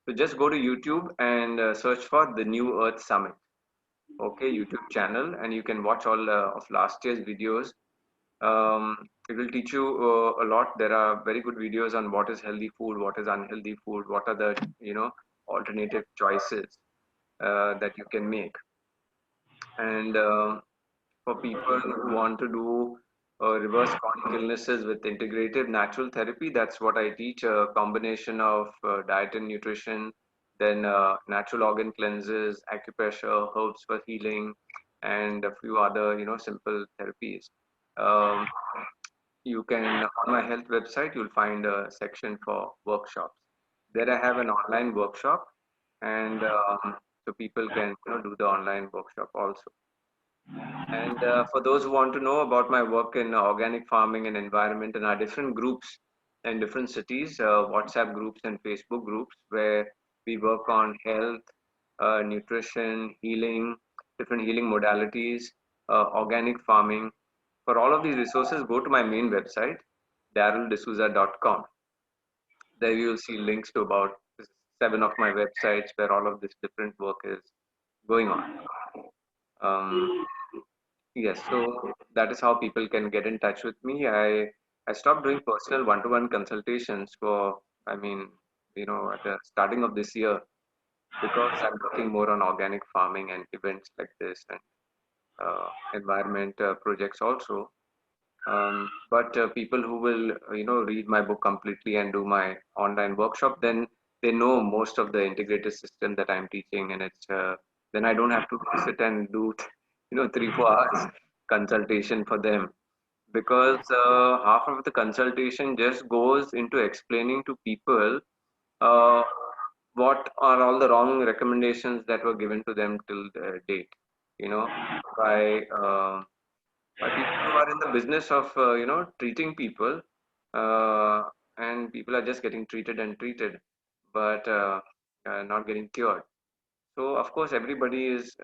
So just go to YouTube and search for the New Earth Summit. Okay, YouTube channel, and you can watch all of last year's videos. It will teach you a lot. There are very good videos on what is healthy food, what is unhealthy food, what are the alternative choices that you can make. And for people who want to do reverse chronic illnesses with integrative natural therapy, that's what I teach, a combination of diet and nutrition, then natural organ cleanses, acupressure, herbs for healing, and a few other simple therapies. um, you can, on my health website, you'll find a section for workshops. There I have an online workshop, and so people can do the online workshop also. And for those who want to know about my work in organic farming and environment, and our different groups in different cities, WhatsApp groups and Facebook groups, where we work on health, nutrition, healing, different healing modalities, organic farming. For all of these resources, go to my main website, darryldesouza.com. There you will see links to about 7 of my websites where all of this different work is going on. Yes, so that is how people can get in touch with me. I stopped doing personal one-to-one consultations for, I mean, at the starting of this year, because I'm working more on organic farming and events like this, and environment projects also. But people who will, read my book completely and do my online workshop, then they know most of the integrated system that I'm teaching, and it's then I don't have to sit and do, 3-4 hours consultation for them, because half of the consultation just goes into explaining to people uh, what are all the wrong recommendations that were given to them till the date, by people who are in the business of treating people, uh, and people are just getting treated and treated, but not getting cured. So of course everybody is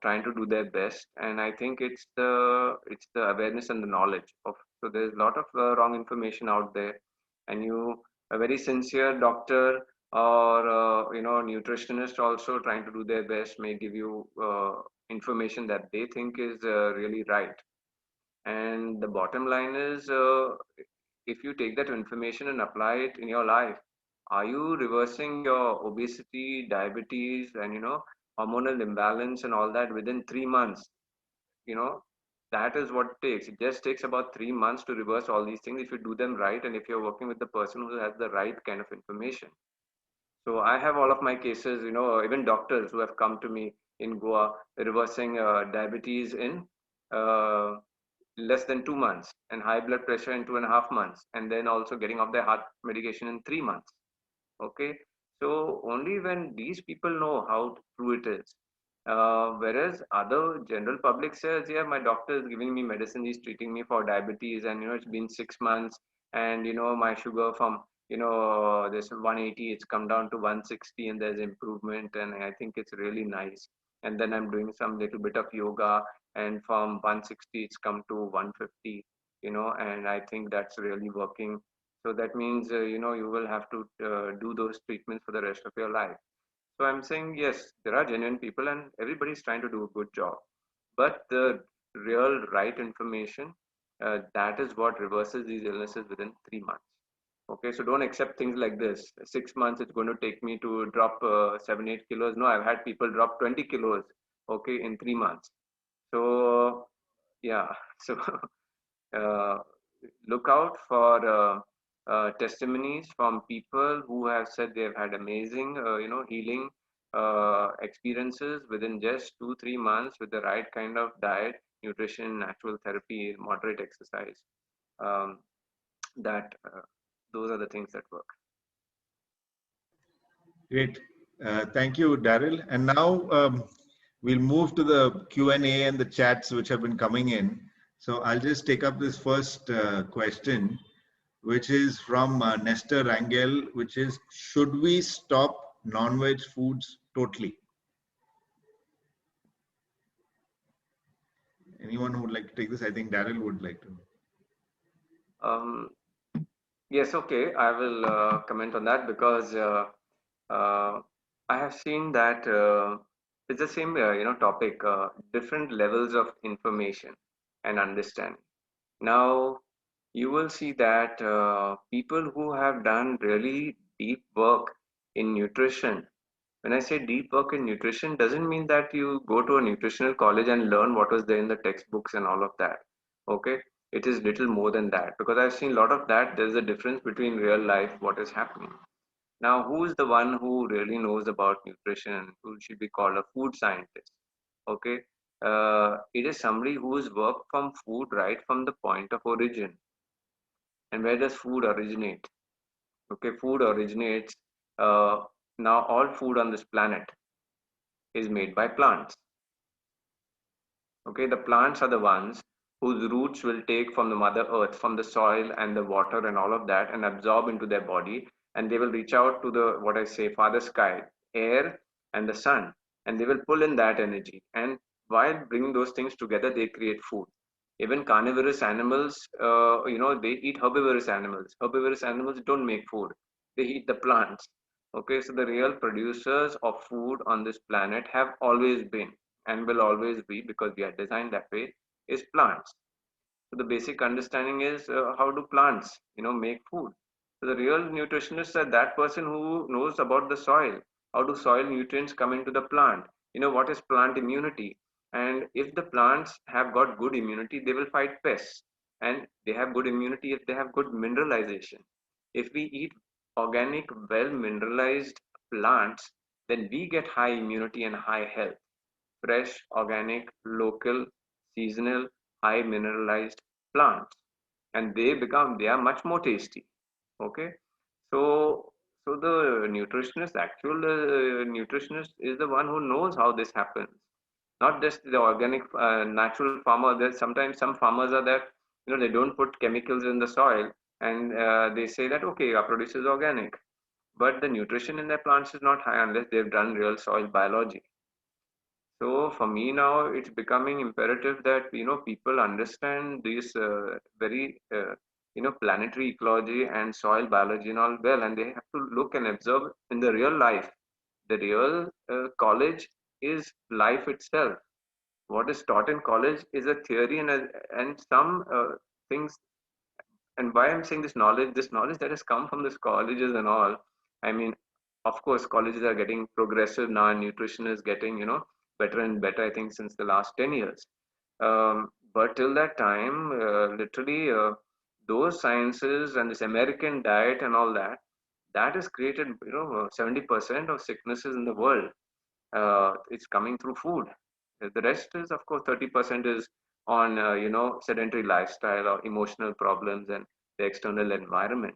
trying to do their best, and I think it's the awareness and the knowledge of. So there's a lot of wrong information out there, and a very sincere doctor or nutritionist also trying to do their best may give you information that they think is really right. And the bottom line is, if you take that information and apply it in your life, Are you reversing your obesity, diabetes, and hormonal imbalance and all that within 3 months? You know, that is what it takes. It just takes about 3 months to reverse all these things if you do them right and if you're working with the person who has the right kind of information. So I have all of my cases, even doctors who have come to me in Goa reversing diabetes in uh, less than 2 months and high blood pressure in 2.5 months, and then also getting off their heart medication in 3 months. Okay, so only when these people know how true it is. Whereas other general public says, yeah, my doctor is giving me medicine, he's treating me for diabetes, and it's been 6 months, and my sugar from this 180, it's come down to 160, and there's improvement, and I think it's really nice. And then I'm doing some little bit of yoga, and from 160, it's come to 150, and I think that's really working. So that means, you will have to do those treatments for the rest of your life. So I'm saying, yes, there are genuine people and everybody's trying to do a good job. But the real right information, that is what reverses these illnesses within 3 months. Okay, so don't accept things like this. 6 months, it's going to take me to drop 7, 8 kilos. No, I've had people drop 20 kilos, okay, in 3 months. So, yeah, so uh, look out for testimonies from people who have said they've had amazing, healing experiences within just 2, 3 months with the right kind of diet, nutrition, natural therapy, moderate exercise. Um, that those are the things that work. Great. Thank you, Darryl. And now we'll move to the Q&A and the chats which have been coming in. So I'll just take up this first question, which is from Nestor Rangel, which is, should we stop non-veg foods totally? Anyone who would like to take this? I think Darryl would like to. Um, yes, okay. I will comment on that because I have seen that it's the same, topic, different levels of information and understanding. Now, you will see that people who have done really deep work in nutrition, when I say deep work in nutrition, doesn't mean that you go to a nutritional college and learn what was there in the textbooks and all of that. Okay, it is little more than that because I've seen a lot of that. There's a difference between real life, what is happening. Now, who is the one who really knows about nutrition, who should be called a food scientist? Okay, it is somebody who has worked from food right from the point of origin. And where does food originate? Okay, food originates. Uh, Now, all food on this planet is made by plants. Okay, the plants are the ones whose roots will take from the mother earth, from the soil and the water and all of that, and absorb into their body, and they will reach out to the, what I say, father sky, air and the sun, and they will pull in that energy, and while bringing those things together they create food. Even carnivorous animals, they eat herbivorous animals. Herbivorous animals don't make food, they eat the plants. Okay, so the real producers of food on this planet have always been and will always be, because we are designed that way, is plants. So the basic understanding is, how do plants make food. So the real nutritionist is that person who knows about the soil. How do soil nutrients come into the plant? What is plant immunity? And if the plants have got good immunity, they will fight pests, and they have good immunity if they have good mineralization. If we eat organic, well mineralized plants, then we get high immunity and high health. Fresh, organic, local, seasonal, high mineralized plants, and they are much more tasty. Okay, so the actual nutritionist is the one who knows how this happens, not just the organic natural farmer. There's sometimes some farmers are that they don't put chemicals in the soil, and they say that okay, our produce is organic, but the nutrition in their plants is not high unless they've done real soil biology. So for me now, it's becoming imperative that people understand these very planetary ecology and soil biology and all well, and they have to look and observe in the real life. The real college is life itself. What is taught in college is a theory and some things. And why I'm saying this knowledge that has come from these colleges and all, I mean, of course, colleges are getting progressive now, and nutrition is getting, better and better, I think, since the last 10 years. But till that time, literally, those sciences and this American diet and all that, that has created, 70% of sicknesses in the world. It's coming through food. The rest is, of course, 30% is on, sedentary lifestyle or emotional problems and the external environment.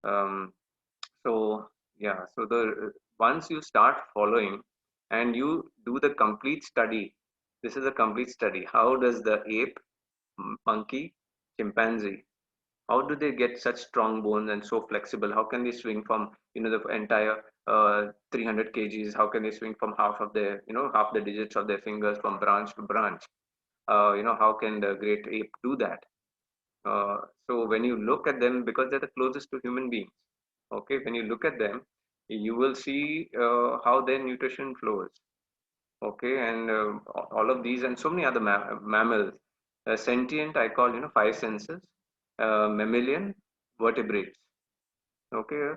Um, so yeah, so the once you start following and you do the complete study, this is a complete study. How does the ape, monkey, chimpanzee, how do they get such strong bones and so flexible? How can they swing from the entire 300 kgs? How can they swing from half the digits of their fingers from branch to branch? How can the great ape do that? Uh, so when you look at them, because they're the closest to human beings, okay, when you look at them, you will see how their nutrition flows, okay, and all of these and so many other mammals, sentient, I call, five senses, mammalian, vertebrates, okay.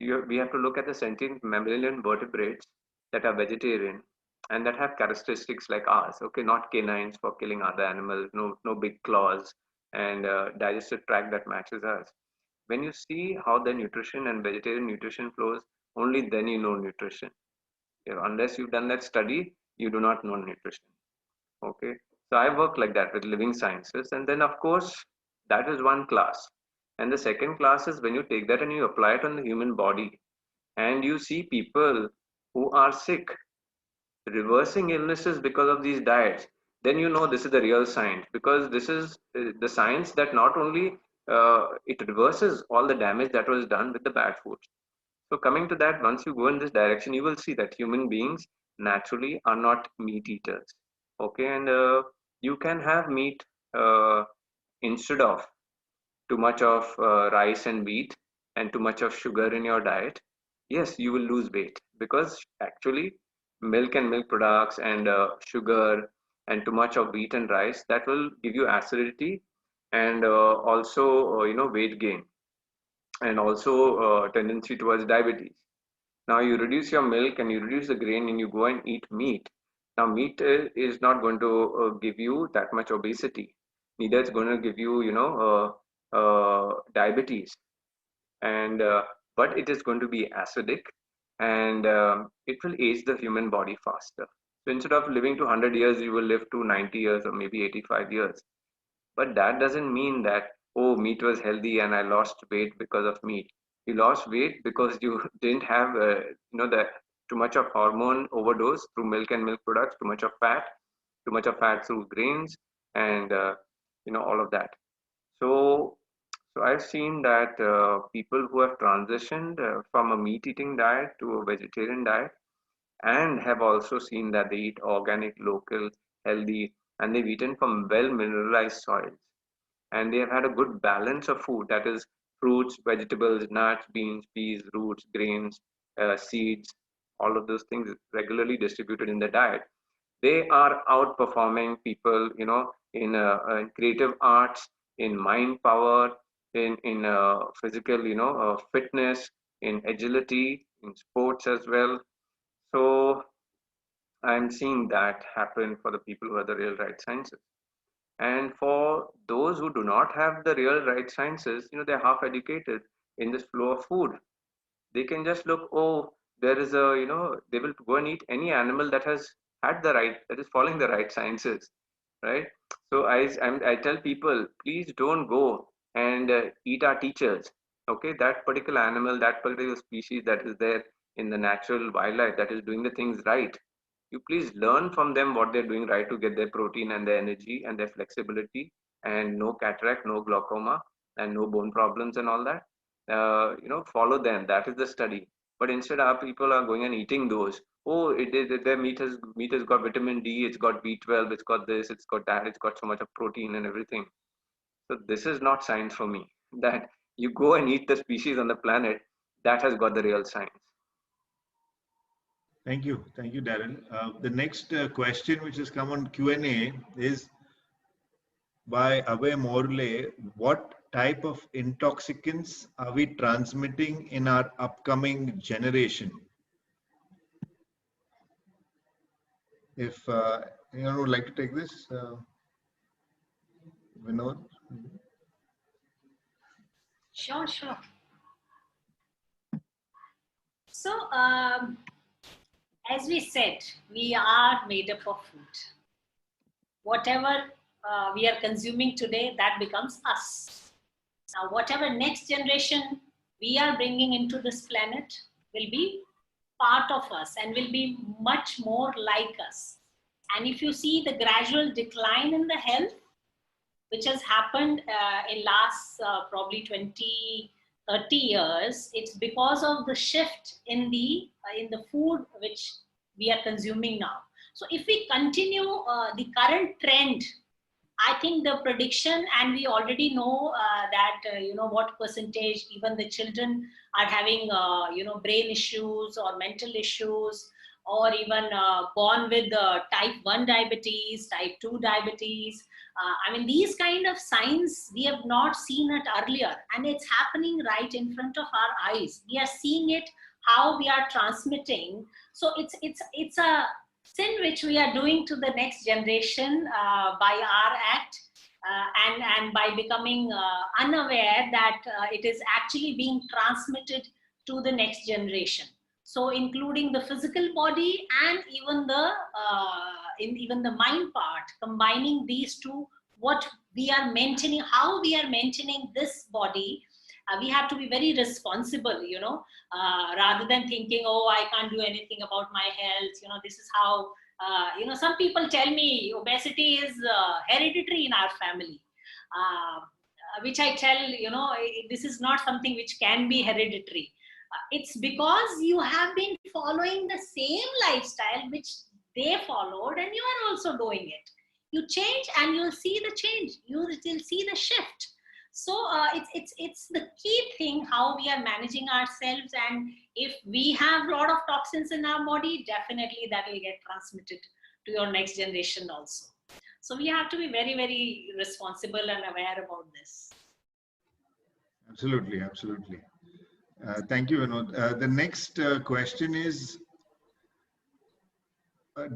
We have to look at the sentient mammalian vertebrates that are vegetarian and that have characteristics like ours, okay, not canines for killing other animals, no big claws, and digestive tract that matches us. When you see how the nutrition and vegetarian nutrition flows, only then you know nutrition. Unless you've done that study, you do not know nutrition. Okay. So I work like that with living sciences. And then, of course, that is one class. And the second class is when you take that and you apply it on the human body and you see people who are sick, reversing illnesses because of these diets, then you know this is the real science, because this is the science that not only it reverses all the damage that was done with the bad foods. So coming to that, once you go in this direction, you will see that human beings naturally are not meat eaters. Okay, and you can have meat instead of too much of rice and wheat and too much of sugar in your diet. Yes, you will lose weight, because actually milk and milk products and sugar and too much of wheat and rice, that will give you acidity and also weight gain, and also tendency towards diabetes. Now you reduce your milk and you reduce the grain and you go and eat meat. Now meat is not going to give you that much obesity. Neither it's going to give you, diabetes. And but it is going to be acidic, and it will age the human body faster. So instead of living to 100 years, you will live to 90 years or maybe 85 years. But that doesn't mean that, oh, meat was healthy and I lost weight because of meat. You lost weight because you didn't have, the too much of hormone overdose through milk and milk products, too much of fat through grains, and all of that. So, so I've seen that people who have transitioned from a meat-eating diet to a vegetarian diet, and have also seen that they eat organic, local, healthy, and they've eaten from well mineralized soils, and they have had a good balance of food, that is fruits, vegetables, nuts, beans, peas, roots, grains, seeds, all of those things regularly distributed in the diet. They are outperforming people, in creative arts, in mind power, in physical, fitness, in agility, in sports as well. So I'm seeing that happen for the people who are the real right sciences. And for those who do not have the real right sciences, they're half educated in this flow of food. They can just look, oh, there is a, they will go and eat any animal that has had that is following the right sciences, right? So I tell people, please don't go and eat our teachers. Okay, that particular animal, that particular species that is there in the natural wildlife that is doing the things right, you please learn from them what they're doing right to get their protein and their energy and their flexibility, and no cataract, no glaucoma, and no bone problems and all that. Follow them. That is the study. But instead, our people are going and eating those. Oh, their meat has got vitamin D. It's got B12. It's got this. It's got that. It's got so much of protein and everything. So this is not science for me. That you go and eat the species on the planet that has got the real science. Thank you, Darryl. The next question, which has come on Q&A, is by Abhay Morle. What type of intoxicants are we transmitting in our upcoming generation? If anyone would like to take this, Vinod. Sure, sure. So, as we said, we are made up of food. Whatever we are consuming today, that becomes us. Now, whatever next generation we are bringing into this planet will be part of us and will be much more like us. And if you see the gradual decline in the health, which has happened in last probably 20, 30 years, it's because of the shift in the food which we are consuming now. So if we continue the current trend, I think the prediction, and we already know that what percentage even the children are having brain issues or mental issues, or even born with type 1 diabetes, type 2 diabetes. I mean, these kind of signs we have not seen it earlier, and it's happening right in front of our eyes. We are seeing it how we are transmitting. So it's a sin which we are doing to the next generation by our act, and by becoming unaware that it is actually being transmitted to the next generation. So including the physical body and even the mind part, combining these two, what we are maintaining, how we are maintaining this body, we have to be very responsible, rather than thinking, oh, I can't do anything about my health. This is how, some people tell me obesity is hereditary in our family, which I tell, this is not something which can be hereditary. It's because you have been following the same lifestyle which they followed, and you are also doing it. You change and you'll see the change. You will see the shift. So it's the key thing how we are managing ourselves, and if we have a lot of toxins in our body, definitely that will get transmitted to your next generation also. So we have to be very, very responsible and aware about this. Absolutely, absolutely. Thank you, Vinod. The next question is,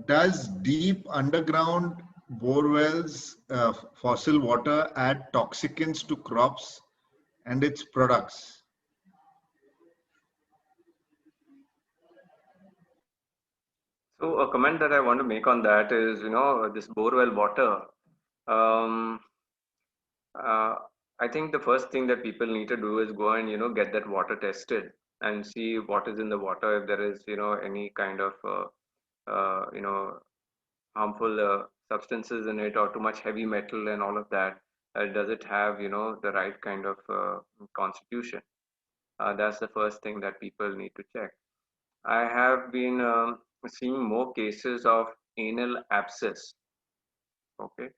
does deep underground bore wells, fossil water add toxicants to crops and its products? So a comment that I want to make on that is, this borewell water. Um, I think the first thing that people need to do is go and get that water tested and see what is in the water, if there is any kind of harmful substances in it or too much heavy metal and all of that. Does it have the right kind of constitution? That's the first thing that people need to check. I have been seeing more cases of anal abscess. Okay,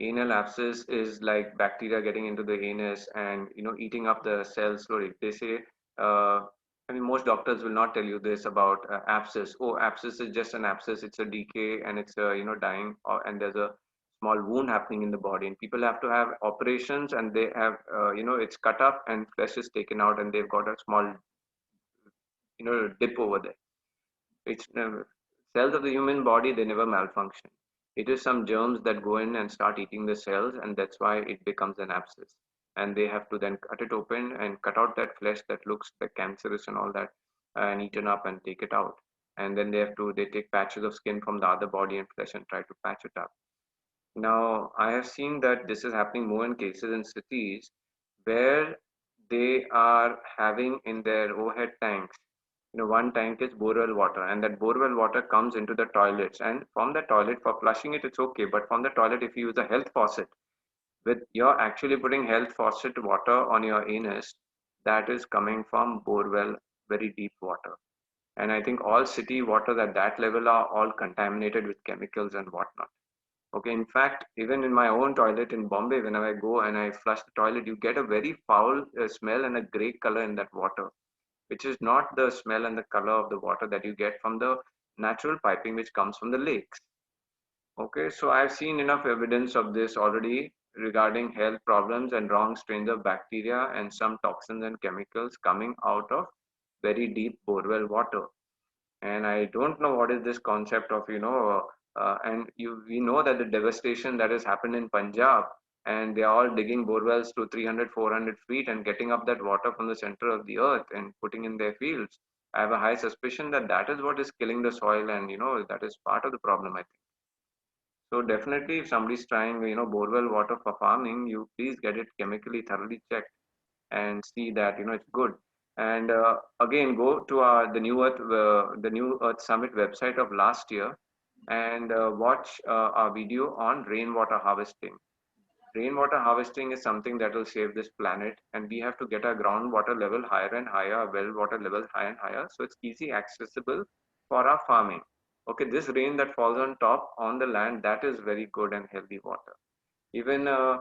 anal abscess is like bacteria getting into the anus and eating up the cells slowly. They say, I mean, most doctors will not tell you this about abscess. Oh, abscess is just an abscess. It's a decay and it's dying, and there's a small wound happening in the body, and people have to have operations, and they have it's cut up and flesh is taken out, and they've got a small dip over there. It's cells of the human body, they never malfunction. It is some germs that go in and start eating the cells, and that's why it becomes an abscess. And they have to then cut it open and cut out that flesh that looks like cancerous and all that, and eaten up and take it out. And then they take patches of skin from the other body and flesh and try to patch it up. Now, I have seen that this is happening more in cases in cities where they are having in their overhead tanks, one tank is borewell water, and that borewell water comes into the toilets, and from the toilet, for flushing it's okay, but from the toilet, if you use a health faucet, you're actually putting health faucet water on your anus, that is coming from borewell, very deep water. And I think all city waters at that level are all contaminated with chemicals and whatnot. Okay, in fact, even in my own toilet in Bombay, whenever I go and I flush the toilet, you get a very foul smell and a gray color in that water, which is not the smell and the color of the water that you get from the natural piping which comes from the lakes. Okay, so I've seen enough evidence of this already regarding health problems and wrong strains of bacteria and some toxins and chemicals coming out of very deep borewell water. And I don't know what is this concept of, we know that the devastation that has happened in Punjab, and they are all digging borewells to 300, 400 feet and getting up that water from the center of the earth and putting in their fields. I have a high suspicion that that is what is killing the soil, and that is part of the problem, I think. So definitely, if somebody's trying, borewell water for farming, you please get it chemically thoroughly checked and see that it's good. And again, go to the New Earth Summit website of last year, and watch our video on rainwater harvesting. Rainwater harvesting is something that will save this planet, and we have to get our groundwater level higher and higher, our well water level higher and higher, so it's easy accessible for our farming. Okay, this rain that falls on top on the land, that is very good and healthy water. Even uh,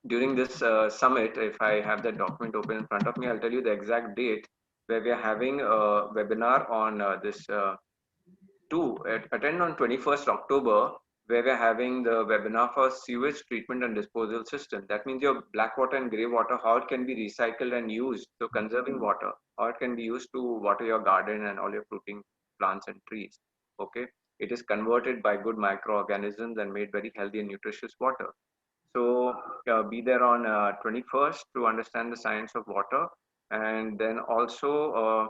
during this summit, if I have that document open in front of me, I'll tell you the exact date where we are having a webinar on this to attend on 21st October, where we're having the webinar for sewage treatment and disposal system. That means your black water and gray water, how it can be recycled and used, so conserving water, how it can be used to water your garden and all your fruiting plants and trees. Okay, it is converted by good microorganisms and made very healthy and nutritious water. So be there on 21st to understand the science of water, and then also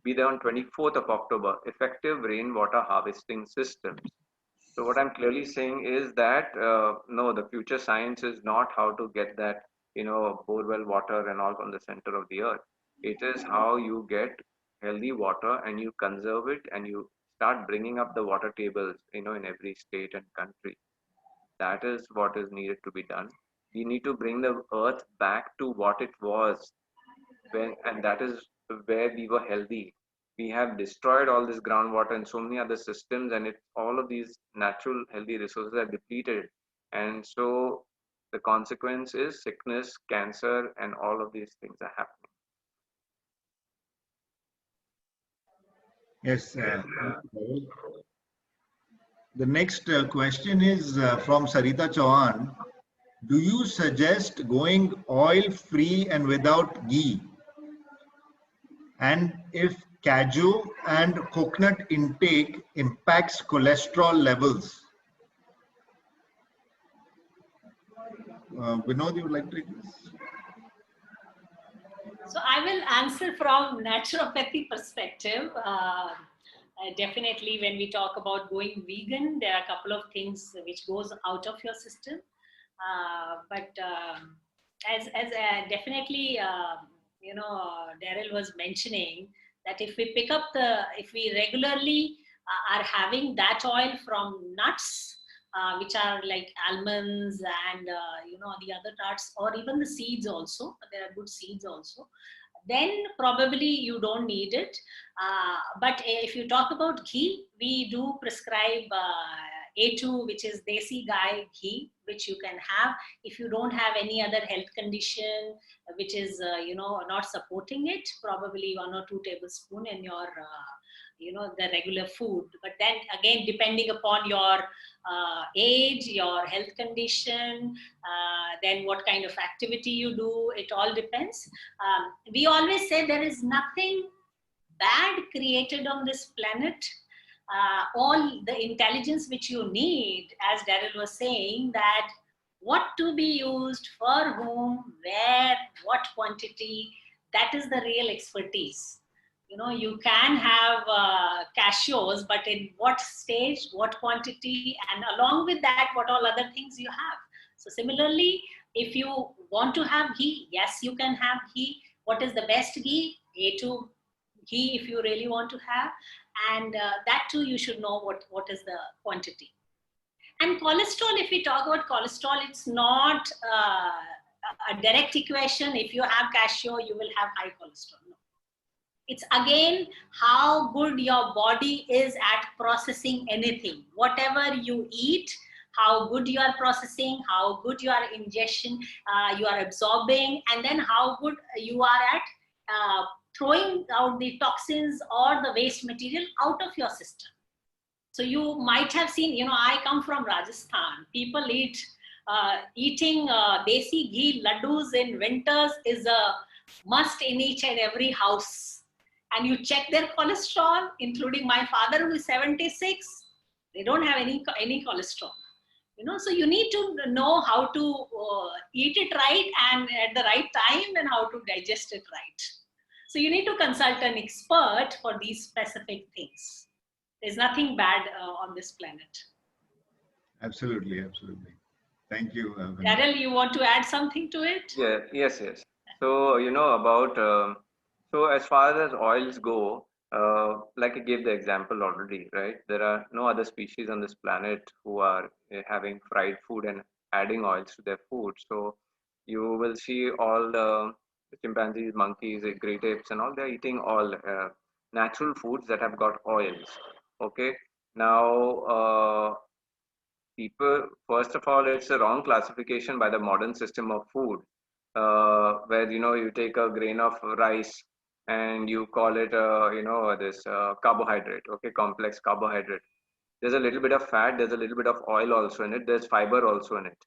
be there on 24th of October, effective rainwater harvesting systems. So what I'm clearly saying is that no, the future science is not how to get that borewell water and all from the center of the earth. It is how you get healthy water and you conserve it and you start bringing up the water tables in every state and country. That is what is needed to be done. We need to bring the earth back to what it was when, and that is where we were healthy. We have destroyed all this groundwater and so many other systems, and all of these natural healthy resources are depleted. And so the consequence is sickness, cancer, and all of these things are happening. Yes. The next question is from Sarita Chauhan. Do you suggest going oil-free and without ghee? And if cashew and coconut intake impacts cholesterol levels? Vinod, you would like to take this? So I will answer from naturopathy perspective. Definitely, when we talk about going vegan, there are a couple of things which goes out of your system. As definitely, Darryl was mentioning that if we regularly are having that oil from nuts, which are like almonds and the other nuts, or even the seeds also, there are good seeds also, then probably you don't need it. But if you talk about ghee, we do prescribe A2, which is Desi Gai ghee, which you can have if you don't have any other health condition which is not supporting it. Probably 1 or 2 tablespoons in your the regular food. But then again, depending upon your age, your health condition, then what kind of activity you do, it all depends. We always say there is nothing bad created on this planet. All the intelligence which you need, as Darryl was saying, that what to be used, for whom, where, what quantity, that is the real expertise. You can have cashews, but in what stage, what quantity, and along with that, what all other things you have. So similarly, if you want to have ghee, yes, you can have ghee. What is the best ghee? A2 ghee if you really want to have. And that too, you should know what is the quantity. And cholesterol, if we talk about cholesterol, it's not a direct equation. If you have cashew, you will have high cholesterol. No. It's again how good your body is at processing anything. Whatever you eat, how good you are processing, how good you are ingestion, you are absorbing, and then how good you are at throwing out the toxins or the waste material out of your system. So you might have seen, I come from Rajasthan. People eat Eating desi ghee laddus in winters is a must in each and every house. And you check their cholesterol, including my father who is 76, they don't have any cholesterol. So you need to know how to eat it right and at the right time and how to digest it right. So you need to consult an expert for these specific things. There's nothing bad on this planet. Absolutely, absolutely. Thank you, Vinod. Darryl, you want to add something to it? Yeah, yes. So, about, so as far as oils go, like I gave the example already, right? There are no other species on this planet who are having fried food and adding oils to their food. So you will see all the chimpanzees, monkeys, great apes, and all, they're eating all natural foods that have got oils. Okay. Now, people, first of all, it's a wrong classification by the modern system of food, where you take a grain of rice and you call it this carbohydrate, okay, complex carbohydrate. There's a little bit of fat, there's a little bit of oil also in it, there's fiber also in it,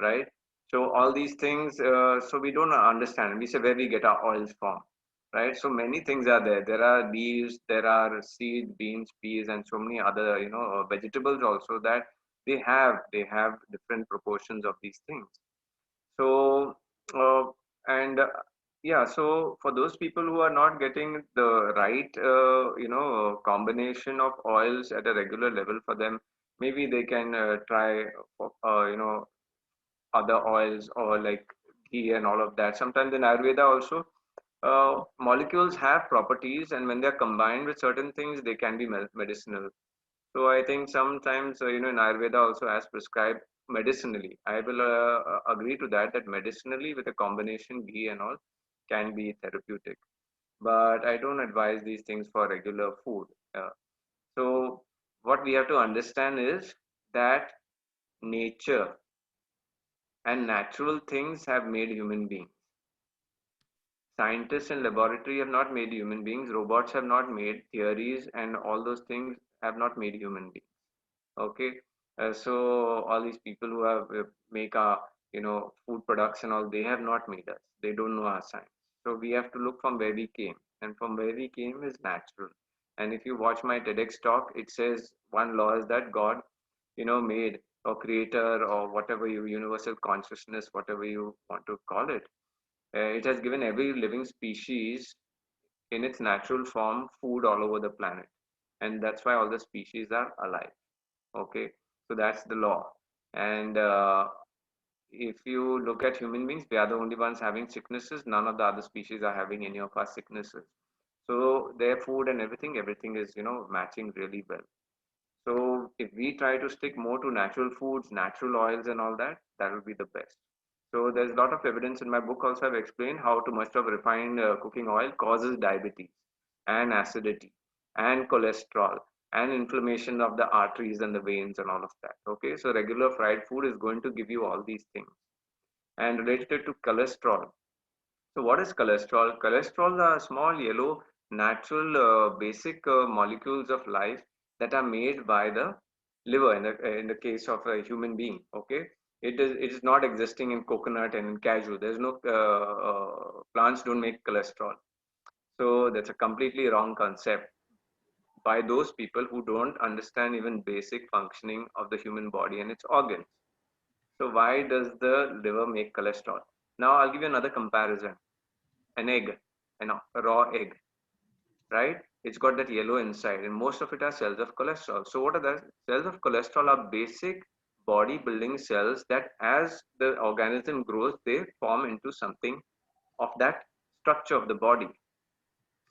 right? So all these things, so we don't understand, we say where we get our oils from, right? So many things are there. There are leaves, there are seeds, beans, peas, and so many other vegetables also, that they have different proportions of these things. So uh, and yeah, so for those people who are not getting the right combination of oils at a regular level for them, maybe they can try other oils, or like ghee and all of that. Sometimes in Ayurveda also, molecules have properties, and when they're combined with certain things, they can be medicinal. So I think sometimes, in Ayurveda also, as prescribed medicinally, I will agree to that, that medicinally with a combination ghee and all can be therapeutic. But I don't advise these things for regular food. So what we have to understand is that nature and natural things have made human beings. Scientists in laboratory have not made human beings. Robots have not made, theories and all those things have not made human beings. Okay. So all these people who have make our food products and all, they have not made us, they don't know our science. So we have to look from where we came, and from where we came is natural. And if you watch my TEDx talk, it says one law is that God made, or creator, or whatever you, universal consciousness, whatever you want to call it, it has given every living species in its natural form food all over the planet, and that's why all the species are alive. Okay, so that's the law. And if you look at human beings, we are the only ones having sicknesses. None of the other species are having any of our sicknesses. So their food and everything is matching really well. So if we try to stick more to natural foods, natural oils and all that, that will be the best. So there's a lot of evidence in my book also. I've explained how too much of refined cooking oil causes diabetes and acidity and cholesterol and inflammation of the arteries and the veins and all of that. Okay, so regular fried food is going to give you all these things. And related to cholesterol, so what is cholesterol? Cholesterol are small yellow natural basic molecules of life that are made by the liver in the case of a human being. Okay, it is not existing in coconut and in cashew. There's no plants don't make cholesterol. So that's a completely wrong concept by those people who don't understand even basic functioning of the human body and its organs. So why does the liver make cholesterol? Now I'll give you another comparison. An egg, a raw egg, right? It's got that yellow inside, and most of it are cells of cholesterol. So what are the cells of cholesterol? Are basic body building cells that as the organism grows, they form into something of that structure of the body.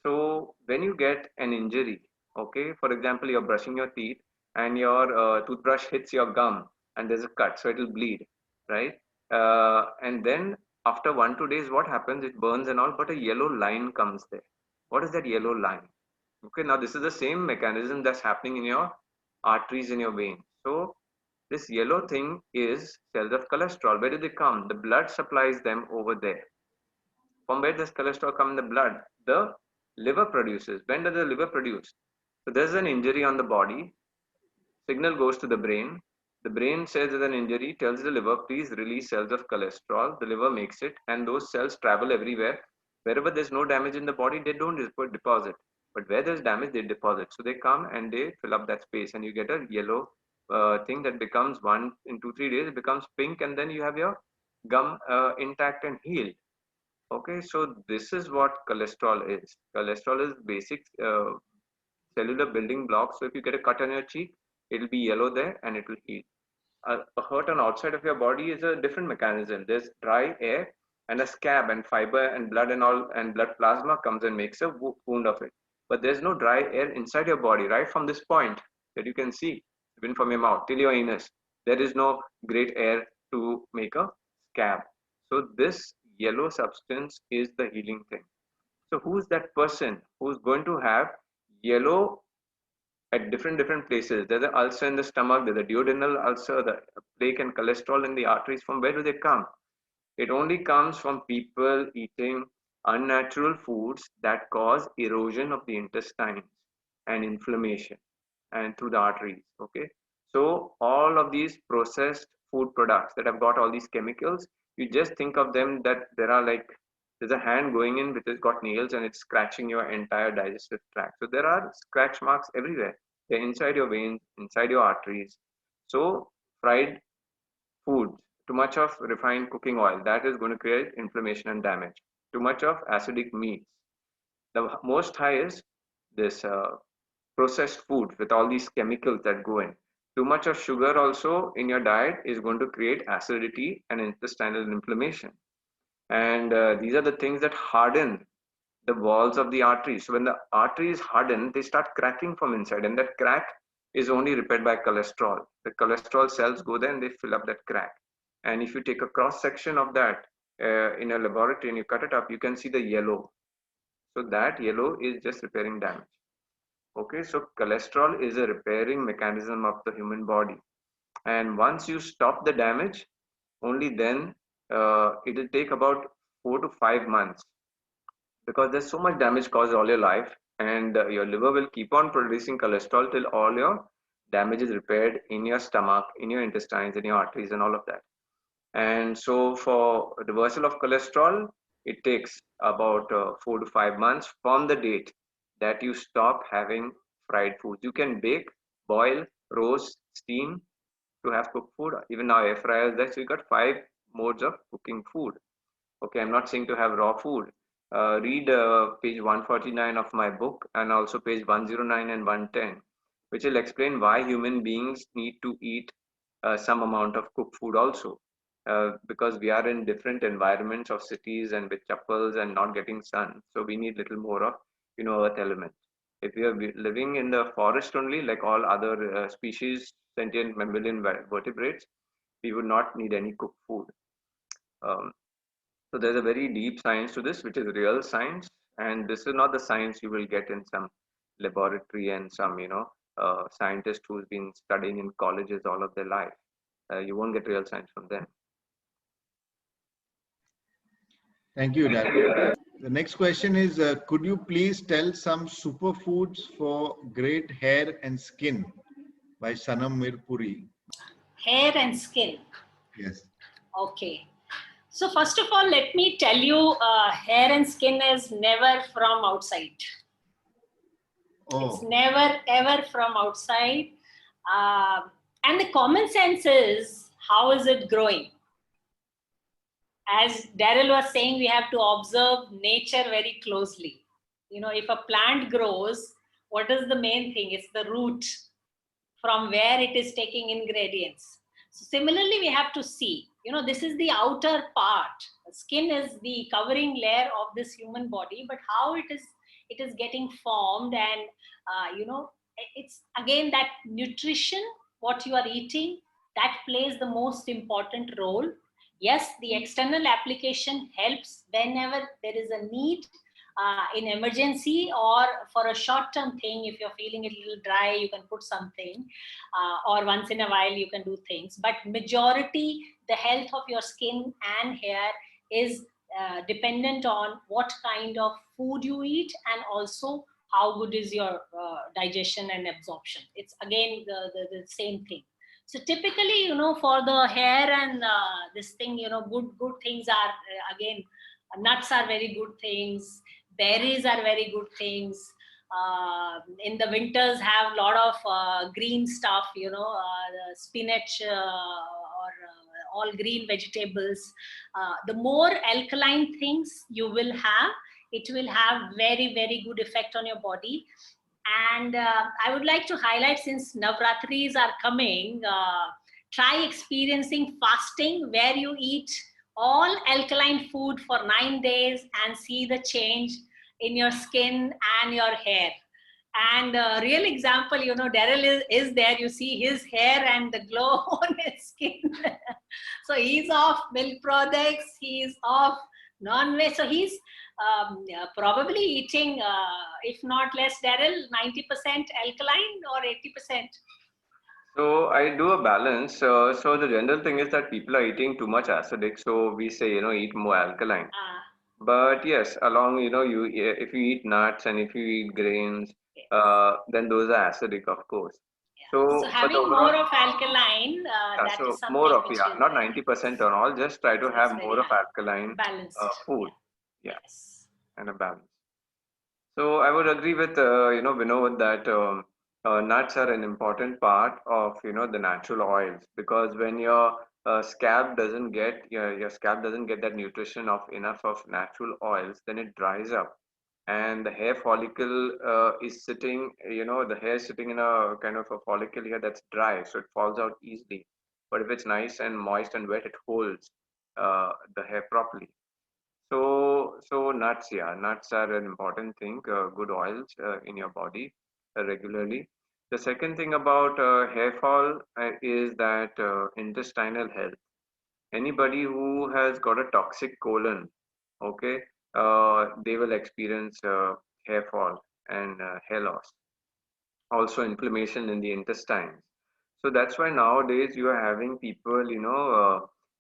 So when you get an injury, okay, for example, you're brushing your teeth and your toothbrush hits your gum and there's a cut, so it'll bleed, right? And then after 1 2 days, what happens? It burns and all, but a yellow line comes there. What is that yellow line? Okay, now this is the same mechanism that's happening in your arteries in your vein. So this yellow thing is cells of cholesterol. Where do they come? The blood supplies them over there. From where does cholesterol come in the blood? The liver produces. When does the liver produce? So there's an injury on the body, signal goes to the brain, The brain says there's an injury, tells the liver, please release cells of cholesterol. The liver makes it, and those cells travel everywhere. Wherever there's no damage in the body, they don't deposit. But where there's damage, they deposit. So they come and they fill up that space, and you get a yellow thing that becomes in 2-3 days, it becomes pink, and then you have your gum intact and healed. Okay, so this is what cholesterol is. Cholesterol is basic cellular building blocks. So if you get a cut on your cheek, it'll be yellow there and it will heal. A hurt on outside of your body is a different mechanism. There's dry air and a scab and fiber and blood and all, and blood plasma comes and makes a wound of it. But there's no dry air inside your body, right from this point that you can see, even from your mouth till your anus. There is no great air to make a scab. So this yellow substance is the healing thing. So who's that person who's going to have yellow at different places? There's an ulcer in the stomach, there's a duodenal ulcer, the plaque and cholesterol in the arteries. From where do they come? It only comes from people eating unnatural foods that cause erosion of the intestines and inflammation and through the arteries. Okay, so all of these processed food products that have got all these chemicals, you just think of them that there are like, there's a hand going in which has got nails and it's scratching your entire digestive tract. So there are scratch marks everywhere. They're inside your veins, inside your arteries. So fried foods, too much of refined cooking oil, that is going to create inflammation and damage. Too much of acidic meats. The most high is this processed food with all these chemicals that go in. Too much of sugar also in your diet is going to create acidity and intestinal inflammation. And these are the things that harden the walls of the arteries. So when the arteries harden, they start cracking from inside, and that crack is only repaired by cholesterol. The cholesterol cells go there and they fill up that crack. And if you take a cross section of that in a laboratory and you cut it up, you can see the yellow. So that yellow is just repairing damage. Okay, so cholesterol is a repairing mechanism of the human body. And once you stop the damage, only then it will take about 4 to 5 months, because there's so much damage caused all your life, and your liver will keep on producing cholesterol till all your damage is repaired in your stomach, in your intestines, in your arteries, and all of that. And so for reversal of cholesterol, it takes about 4 to 5 months from the date that you stop having fried foods. You can bake, boil, roast, steam to have cooked food. Even now air fryers there, so you got 5 modes of cooking food. Okay, I'm not saying to have raw food. Read page 149 of my book, and also page 109 and 110, which will explain why human beings need to eat some amount of cooked food also. Because we are in different environments of cities and with chappals and not getting sun, so we need little more of earth element. If we are living in the forest only, like all other species, sentient mammalian vertebrates, we would not need any cooked food. So there's a very deep science to this, which is real science, and this is not the science you will get in some laboratory and some scientist who's been studying in colleges all of their life. You won't get real science from them. Thank you, Darryl. The next question is, could you please tell some superfoods for great hair and skin by Sanam Mirpuri? Hair and skin. Yes. Okay. So first of all, let me tell you, hair and skin is never from outside. Oh. It's never ever from outside. And the common sense is, how is it growing? As Darryl was saying, we have to observe nature very closely. If a plant grows, what is the main thing? It's the root, from where it is taking ingredients. So similarly, we have to see, this is the outer part. Skin is the covering layer of this human body, but how it is getting formed, and it's again that nutrition, what you are eating, that plays the most important role. Yes, the external application helps whenever there is a need, in emergency or for a short-term thing. If you're feeling a little dry, you can put something, or once in a while you can do things. But majority, the health of your skin and hair is dependent on what kind of food you eat, and also how good is your digestion and absorption. It's again the same thing. So typically, for the hair and this thing, good things are again, nuts are very good things. Berries are very good things. In the winters, have a lot of green stuff, the spinach or all green vegetables. The more alkaline things you will have, it will have very, very good effect on your body. And I would like to highlight, since Navratris are coming, try experiencing fasting where you eat all alkaline food for 9 days and see the change in your skin and your hair. And real example, Darryl is there. You see his hair and the glow on his skin. So he's off milk products. He's off non-veg. So he's probably eating, if not less, Darryl, 90% alkaline or 80%. So I do a balance. So the general thing is that people are eating too much acidic. So we say, eat more alkaline. But yes, along, if you eat nuts and if you eat grains, Yes. then those are acidic, of course. Yeah. So, So but having overall, more of alkaline, that so is something more of, which yeah, is not 90% on all, just try to it's have very more of high. alkaline Balanced. food. Yeah. Yeah, Yes. and a balance. So I would agree with Vinod that nuts are an important part of the natural oils, because when your scalp doesn't get your scalp doesn't get that nutrition of enough of natural oils, then it dries up, and the hair follicle is sitting, the hair is sitting in a kind of a follicle here that's dry, so it falls out easily. But if it's nice and moist and wet, it holds the hair properly. So nuts, yeah, nuts are an important thing. Good oils in your body regularly. The second thing about hair fall is that intestinal health. Anybody who has got a toxic colon, okay, they will experience hair fall and hair loss. Also, inflammation in the intestines. So that's why nowadays you are having people,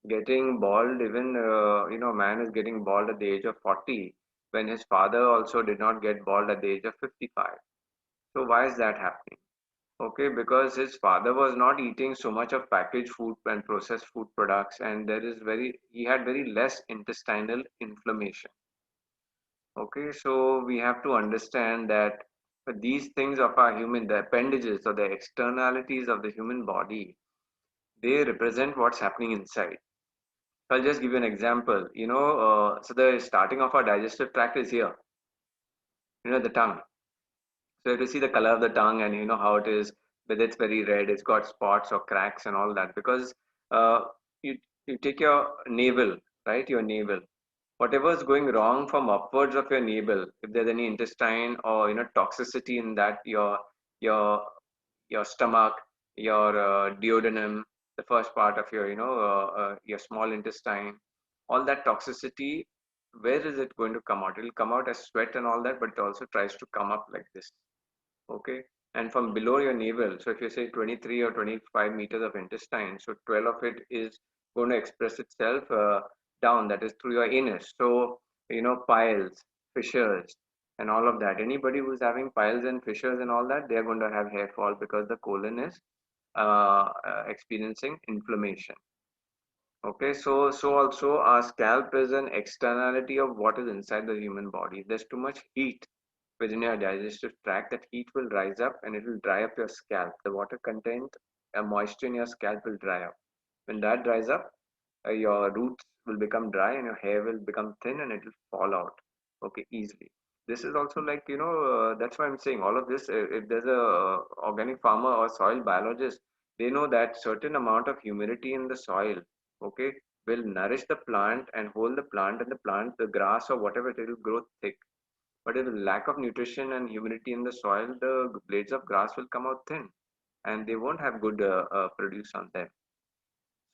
getting bald. Even man is getting bald at the age of 40, when his father also did not get bald at the age of 55. So why is that happening? Okay, because his father was not eating so much of packaged food and processed food products, and he had very less intestinal inflammation. Okay, so we have to understand that these things of our human, the appendages or the externalities of the human body, they represent what's happening inside. So I'll just give you an example. So the starting of our digestive tract is here, the tongue. So you have to see the color of the tongue, and you know how it is, whether it's very red, it's got spots or cracks and all that. Because uh, you, you take your navel, right? Your navel. Whatever is going wrong from upwards of your navel, if there's any intestine or toxicity in that, your your stomach, your duodenum, the first part of your your small intestine, all that toxicity, where is it going to come out? It will come out as sweat and all that, but it also tries to come up like this. Okay, and from below your navel, so if you say 23 or 25 meters of intestine, so 12 of it is going to express itself down, that is through your anus. So piles, fissures, and all of that. Anybody who's having piles and fissures and all that, they are going to have hair fall, because the colon is experiencing inflammation. Okay, so also our scalp is an externality of what is inside the human body. There's too much heat within your digestive tract. That heat will rise up and it will dry up your scalp. The water content, moisture in your scalp will dry up. When that dries up, your roots will become dry and your hair will become thin and it will fall out. Okay, easily. This is also like that's why I'm saying all of this. If there's a organic farmer or soil biologist, they know that certain amount of humidity in the soil, okay, will nourish the plant and hold the plant, and the grass or whatever, it will grow thick. But if lack of nutrition and humidity in the soil, the blades of grass will come out thin and they won't have good produce on them.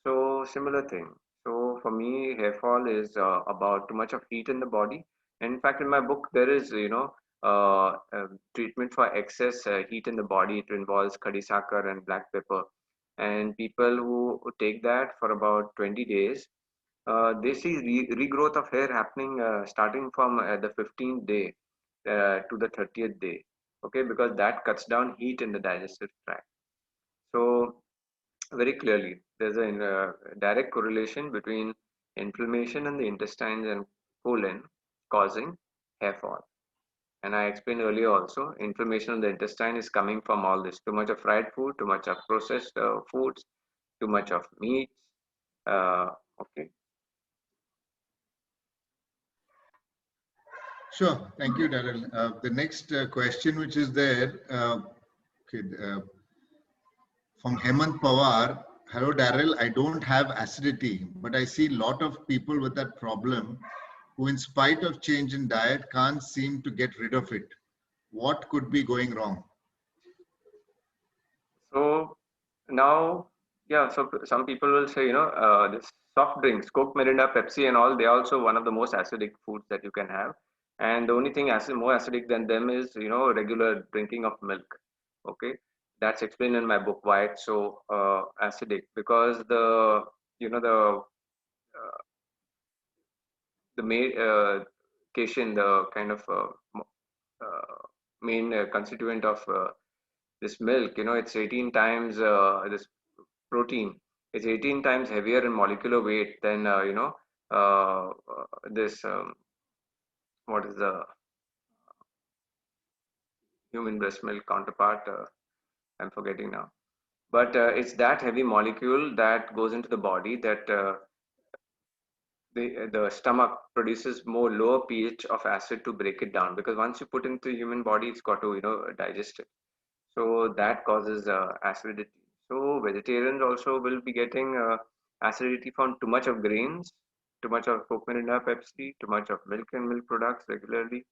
So similar thing. So for me, hair fall is about too much of heat in the body. And in fact, in my book, there is treatment for excess heat in the body. It involves kadisakar and black pepper. And people who take that for about 20 days, they see regrowth of hair happening starting from the 15th day to the 30th day. Okay, because that cuts down heat in the digestive tract. So very clearly. There's a direct correlation between inflammation in the intestines and colon causing hair fall. And I explained earlier also, inflammation in the intestine is coming from all this: too much of fried food, too much of processed foods, too much of meats. Okay. Sure. Thank you, Darryl. The next question, which is there, okay, from Hemant Pawar. Hello, Darryl. I don't have acidity, but I see a lot of people with that problem who, in spite of change in diet, can't seem to get rid of it. What could be going wrong? So now, yeah, so some people will say, this soft drinks, Coke, Mirinda, Pepsi, and all, they are also one of the most acidic foods that you can have. And the only thing more acidic than them is, regular drinking of milk. Okay, that's explained in my book why it's so acidic, because the main cation, the kind of main constituent of this milk, it's 18 times this protein. It's 18 times heavier in molecular weight than this what is the human breast milk counterpart? I'm forgetting now. But it's that heavy molecule that goes into the body that the stomach produces more lower pH of acid to break it down, because once you put into the human body, it's got to digest it. So that causes acidity. So vegetarians also will be getting acidity from too much of grains, too much of Coke, Mirinda, Pepsi, too much of milk and milk products regularly,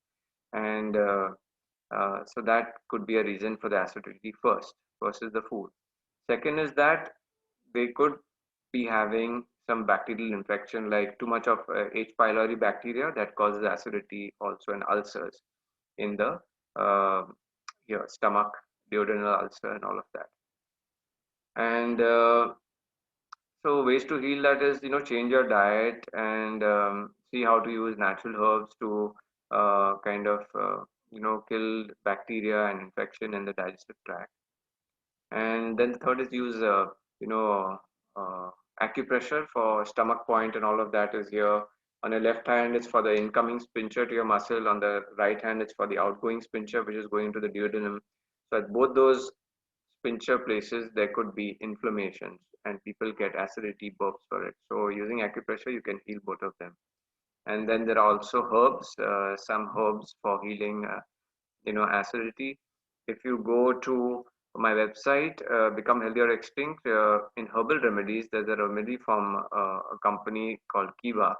and so that could be a reason for the acidity first versus the food. Second is that they could be having some bacterial infection, like too much of H. pylori bacteria that causes acidity also, and ulcers in the uh, stomach, duodenal ulcer, and all of that. And so ways to heal that is, change your diet and see how to use natural herbs to kind of kill bacteria and infection in the digestive tract. And then the third is use you know uh, acupressure for stomach point, and all of that is here. On the left hand, it's for the incoming sphincter to your muscle. On the right hand, it's for the outgoing sphincter, which is going to the duodenum. So at both those sphincter places, there could be inflammations, and people get acidity burps for it. So using acupressure, you can heal both of them. And then there are also herbs, some herbs for healing, acidity. If you go to my website, Become Healthy or Extinct, in herbal remedies, there's a remedy from a company called Kiva,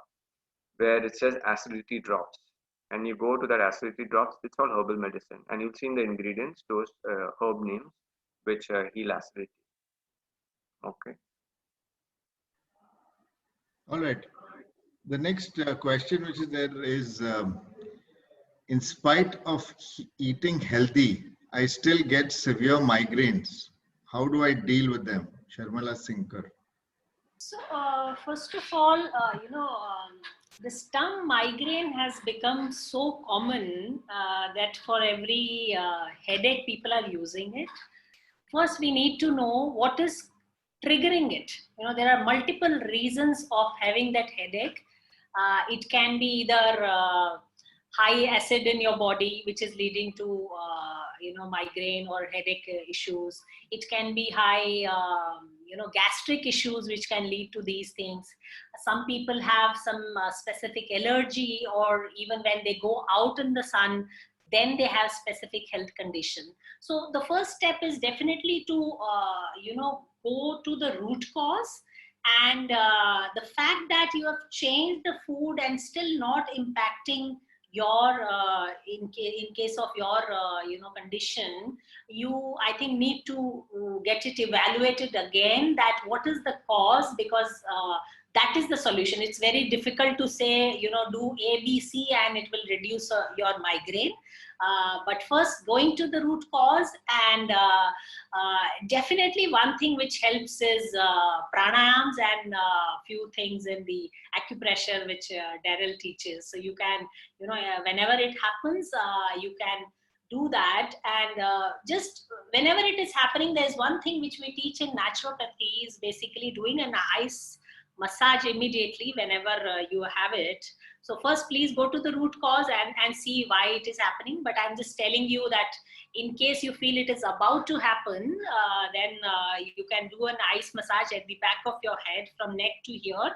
where it says acidity drops. And you go to that acidity drops, it's all herbal medicine. And you'll see in the ingredients those herb names which heal acidity. Okay. All right. The next question, which is there, is in spite of eating healthy, I still get severe migraines. How do I deal with them? Sharmila Singhkar. So, first of all, this term migraine has become so common that for every headache, people are using it. First, we need to know what is triggering it. There are multiple reasons of having that headache. It can be either high acid in your body, which is leading to migraine or headache issues. It can be high gastric issues, which can lead to these things. Some people have some specific allergy, or even when they go out in the sun, then they have specific health condition. So the first step is definitely to go to the root cause. And the fact that you have changed the food and still not impacting your in case of your condition, you, I think, need to get it evaluated again, that what is the cause, because that is the solution. It's very difficult to say, do A, B, C and it will reduce your migraine. But first, going to the root cause, and definitely one thing which helps is pranayams and few things in the acupressure, which Darryl teaches. So you can, whenever it happens, you can do that. And just whenever it is happening, there's one thing which we teach in naturopathy is basically doing an ice massage immediately whenever you have it. So first, please go to the root cause and see why it is happening. But I'm just telling you that in case you feel it is about to happen, then you can do an ice massage at the back of your head from neck to here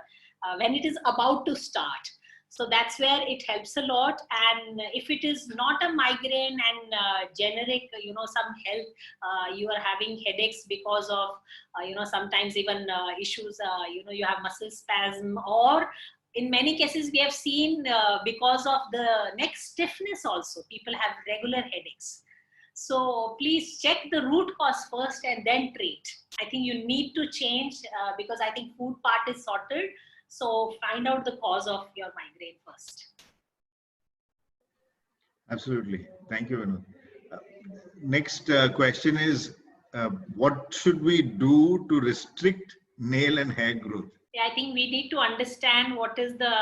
when it is about to start. So that's where it helps a lot. And if it is not a migraine and generic, some health, you are having headaches because of, sometimes even issues, you have muscle spasm, or in many cases we have seen because of the neck stiffness also, people have regular headaches. So please check the root cause first and then treat. I think you need to change because I think food part is sorted. So find out the cause of your migraine first. Absolutely. Thank you, Vinod. Next question is, what should we do to restrict nail and hair growth? Yeah, I think we need to understand what is the,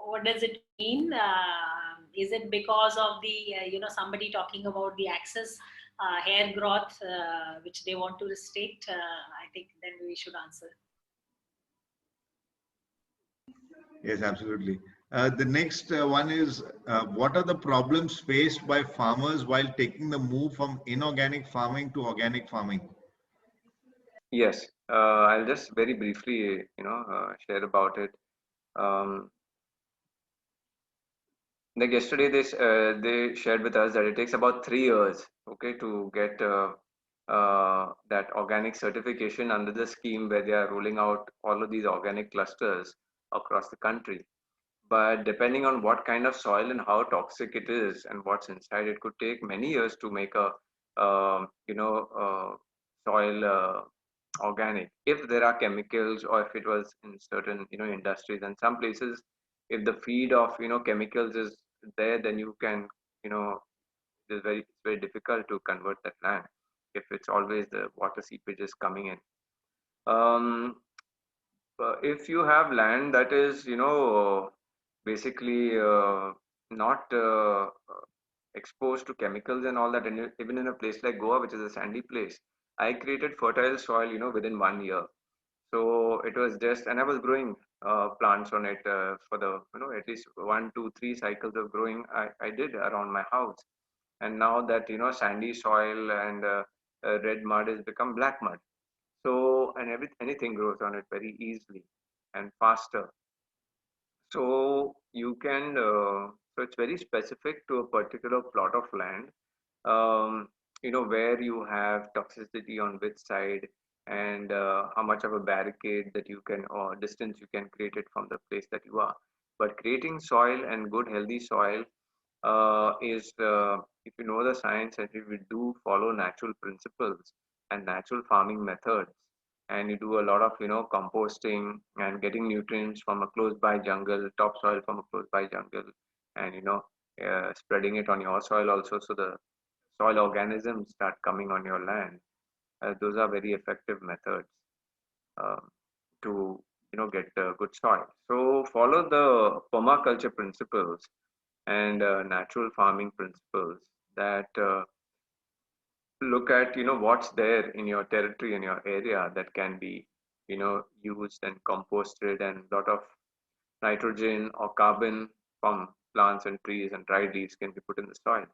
what does it mean? Is it because of the, somebody talking about the excess hair growth, which they want to restrict? I think then we should answer. Yes, absolutely. The next one is, what are the problems faced by farmers while taking the move from inorganic farming to organic farming? Yes, I'll just very briefly, share about it. Like yesterday, they shared with us that it takes about 3 years, okay, to get that organic certification under the scheme where they are rolling out all of these organic clusters across the country. But depending on what kind of soil and how toxic it is and what's inside, it could take many years to make a soil organic. If there are chemicals, or if it was in certain industries, and some places, if the feed of chemicals is there, then you can it's very difficult to convert that land if it's always the water seepage is coming in. Um, if you have land that is basically not exposed to chemicals and all that, and even in a place like Goa, which is a sandy place, I created fertile soil within 1 year. So it was just, and I was growing plants on it for the at least 1, 2, 3 cycles of growing I did around my house. And now that sandy soil and red mud has become black mud, so and anything grows on it very easily and faster. So you can so it's very specific to a particular plot of land, um, where you have toxicity on which side, and how much of a barricade that you can, or distance you can create it from the place that you are. But creating soil and good healthy soil is if you know the science and if you do follow natural principles and natural farming methods, and you do a lot of composting and getting nutrients from a close by jungle, topsoil from a close by jungle, and spreading it on your soil also, so the soil organisms start coming on your land. Those are very effective methods um, to get good soil. So follow the permaculture principles and natural farming principles that look at what's there in your territory, in your area, that can be used and composted, and a lot of nitrogen or carbon from plants and trees and dried leaves can be put in the soil.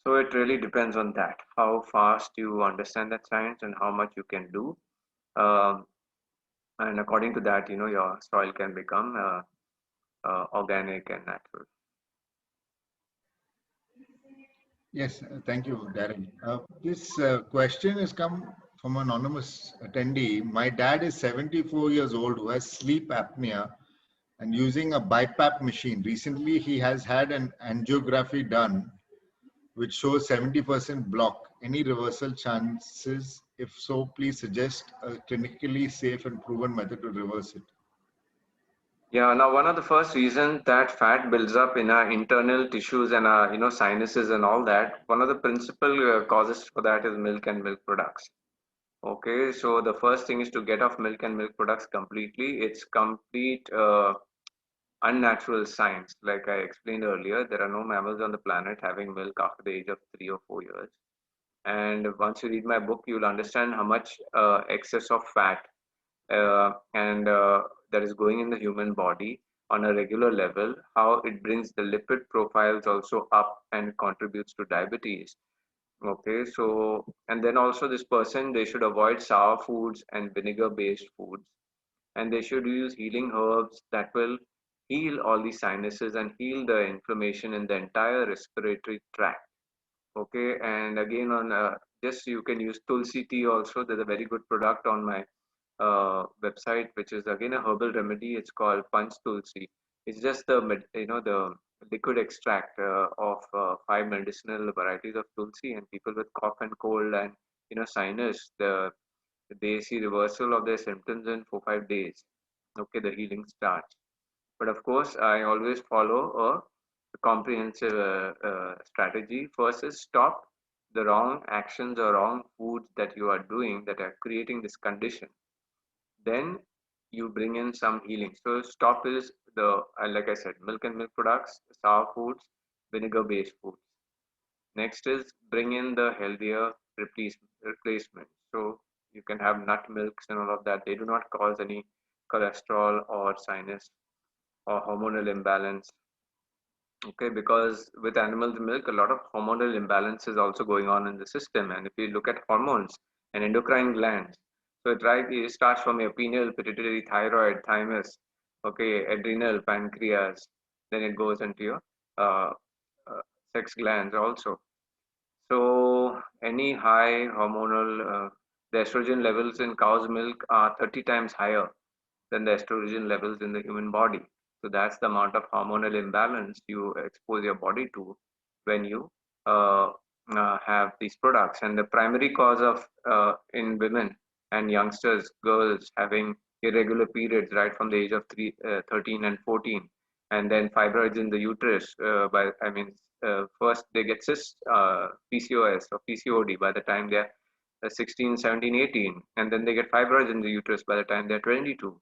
So it really depends on that, how fast you understand that science and how much you can do, um, and according to that your soil can become organic and natural. Yes, thank you, Darryl. This question has come from an anonymous attendee. My dad is 74 years old who has sleep apnea and using a BiPAP machine. Recently, he has had an angiography done, which shows 70% block. Any reversal chances? If so, please suggest a clinically safe and proven method to reverse it. Yeah, now one of the first reasons that fat builds up in our internal tissues and our sinuses and all that, one of the principal causes for that is milk and milk products. Okay, so the first thing is to get off milk and milk products completely. It's complete unnatural science. Like I explained earlier, there are no mammals on the planet having milk after the age of 3 or 4 years. And once you read my book, you'll understand how much excess of fat and that is going in the human body on a regular level, how it brings the lipid profiles also up and contributes to diabetes. Okay, so and then also this person, they should avoid sour foods and vinegar based foods, and they should use healing herbs that will heal all the sinuses and heal the inflammation in the entire respiratory tract. Okay, and again on just you can use tulsi tea also. There's a very good product on my website, which is again a herbal remedy. It's called Panch Tulsi. It's just the liquid extract of 5 medicinal varieties of tulsi, and people with cough and cold and sinus, they see reversal of their symptoms in 4 5 days. Okay, the healing starts. But of course, I always follow a comprehensive strategy. First is stop the wrong actions or wrong foods that you are doing that are creating this condition. Then you bring in some healing. So stop is like I said, milk and milk products, sour foods, vinegar based foods. Next is bring in the healthier replacement. So you can have nut milks and all of that. They do not cause any cholesterol or sinus or hormonal imbalance. Okay, because with animal milk, a lot of hormonal imbalance is also going on in the system. And if you look at hormones and endocrine glands, so it starts from your pineal, pituitary, thyroid, thymus, okay, adrenal, pancreas, then it goes into your uh, sex glands also. So any high hormonal, the estrogen levels in cow's milk are 30 times higher than the estrogen levels in the human body. So that's the amount of hormonal imbalance you expose your body to when you uh, have these products. And the primary cause of in women and youngsters, girls having irregular periods right from the age of 13 and 14, and then fibroids in the uterus. First they get PCOS or PCOD by the time they're 16, 17, 18, and then they get fibroids in the uterus by the time they're 22.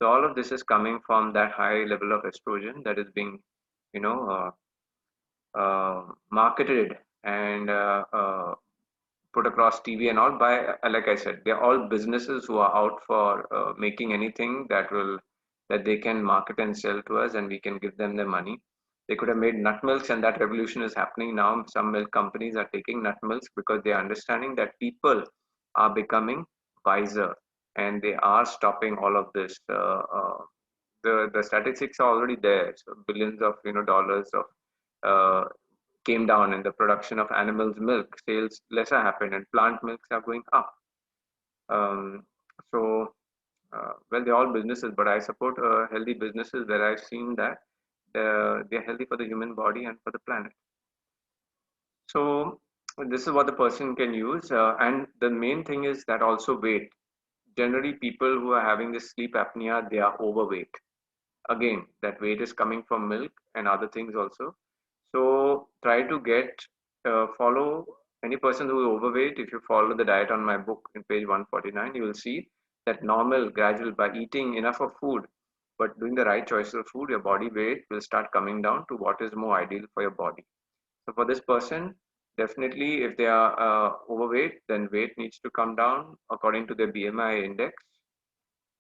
So all of this is coming from that high level of estrogen that is being, you know, marketed and put across TV and all by, like I said, they're all businesses who are out for making anything that they can market and sell to us, and we can give them the money. They could have made nut milks, and that revolution is happening now. Some milk companies are taking nut milks because they are understanding that people are becoming wiser and they are stopping all of this. The statistics are already there. So billions of dollars of uh, came down and the production of animals milk sales lesser happened and plant milks are going up. Um, so uh, well, they're all businesses, but I support healthy businesses where I've seen that they're healthy for the human body and for the planet. So this is what the person can use, and the main thing is that also weight. Generally people who are having this sleep apnea, they are overweight. Again, that weight is coming from milk and other things also. So try to follow any person who is overweight. If you follow the diet on my book in page 149, you will see that normal, gradual, by eating enough of food, but doing the right choice of food, your body weight will start coming down to what is more ideal for your body. So for this person, definitely if they are overweight, then weight needs to come down according to their BMI index,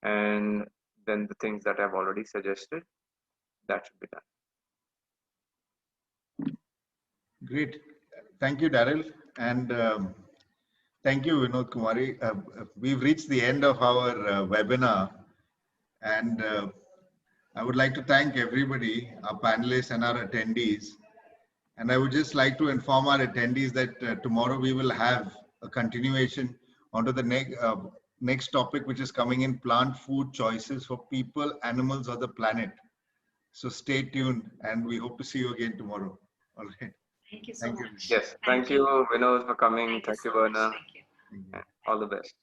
and then the things that I've already suggested, that should be done. Great. Thank you, Darryl. And thank you, Vinod, Kumari. We've reached the end of our webinar. And I would like to thank everybody, our panelists and our attendees. And I would just like to inform our attendees that tomorrow we will have a continuation onto the next topic, which is coming in: plant food choices for people, animals, or the planet. So stay tuned, and we hope to see you again tomorrow. All right. Thank you so Thank you. much. Yes, thank you, Vinod, for coming. Thank you Thank you, so much. Verna. Thank you. Thank you. All the best.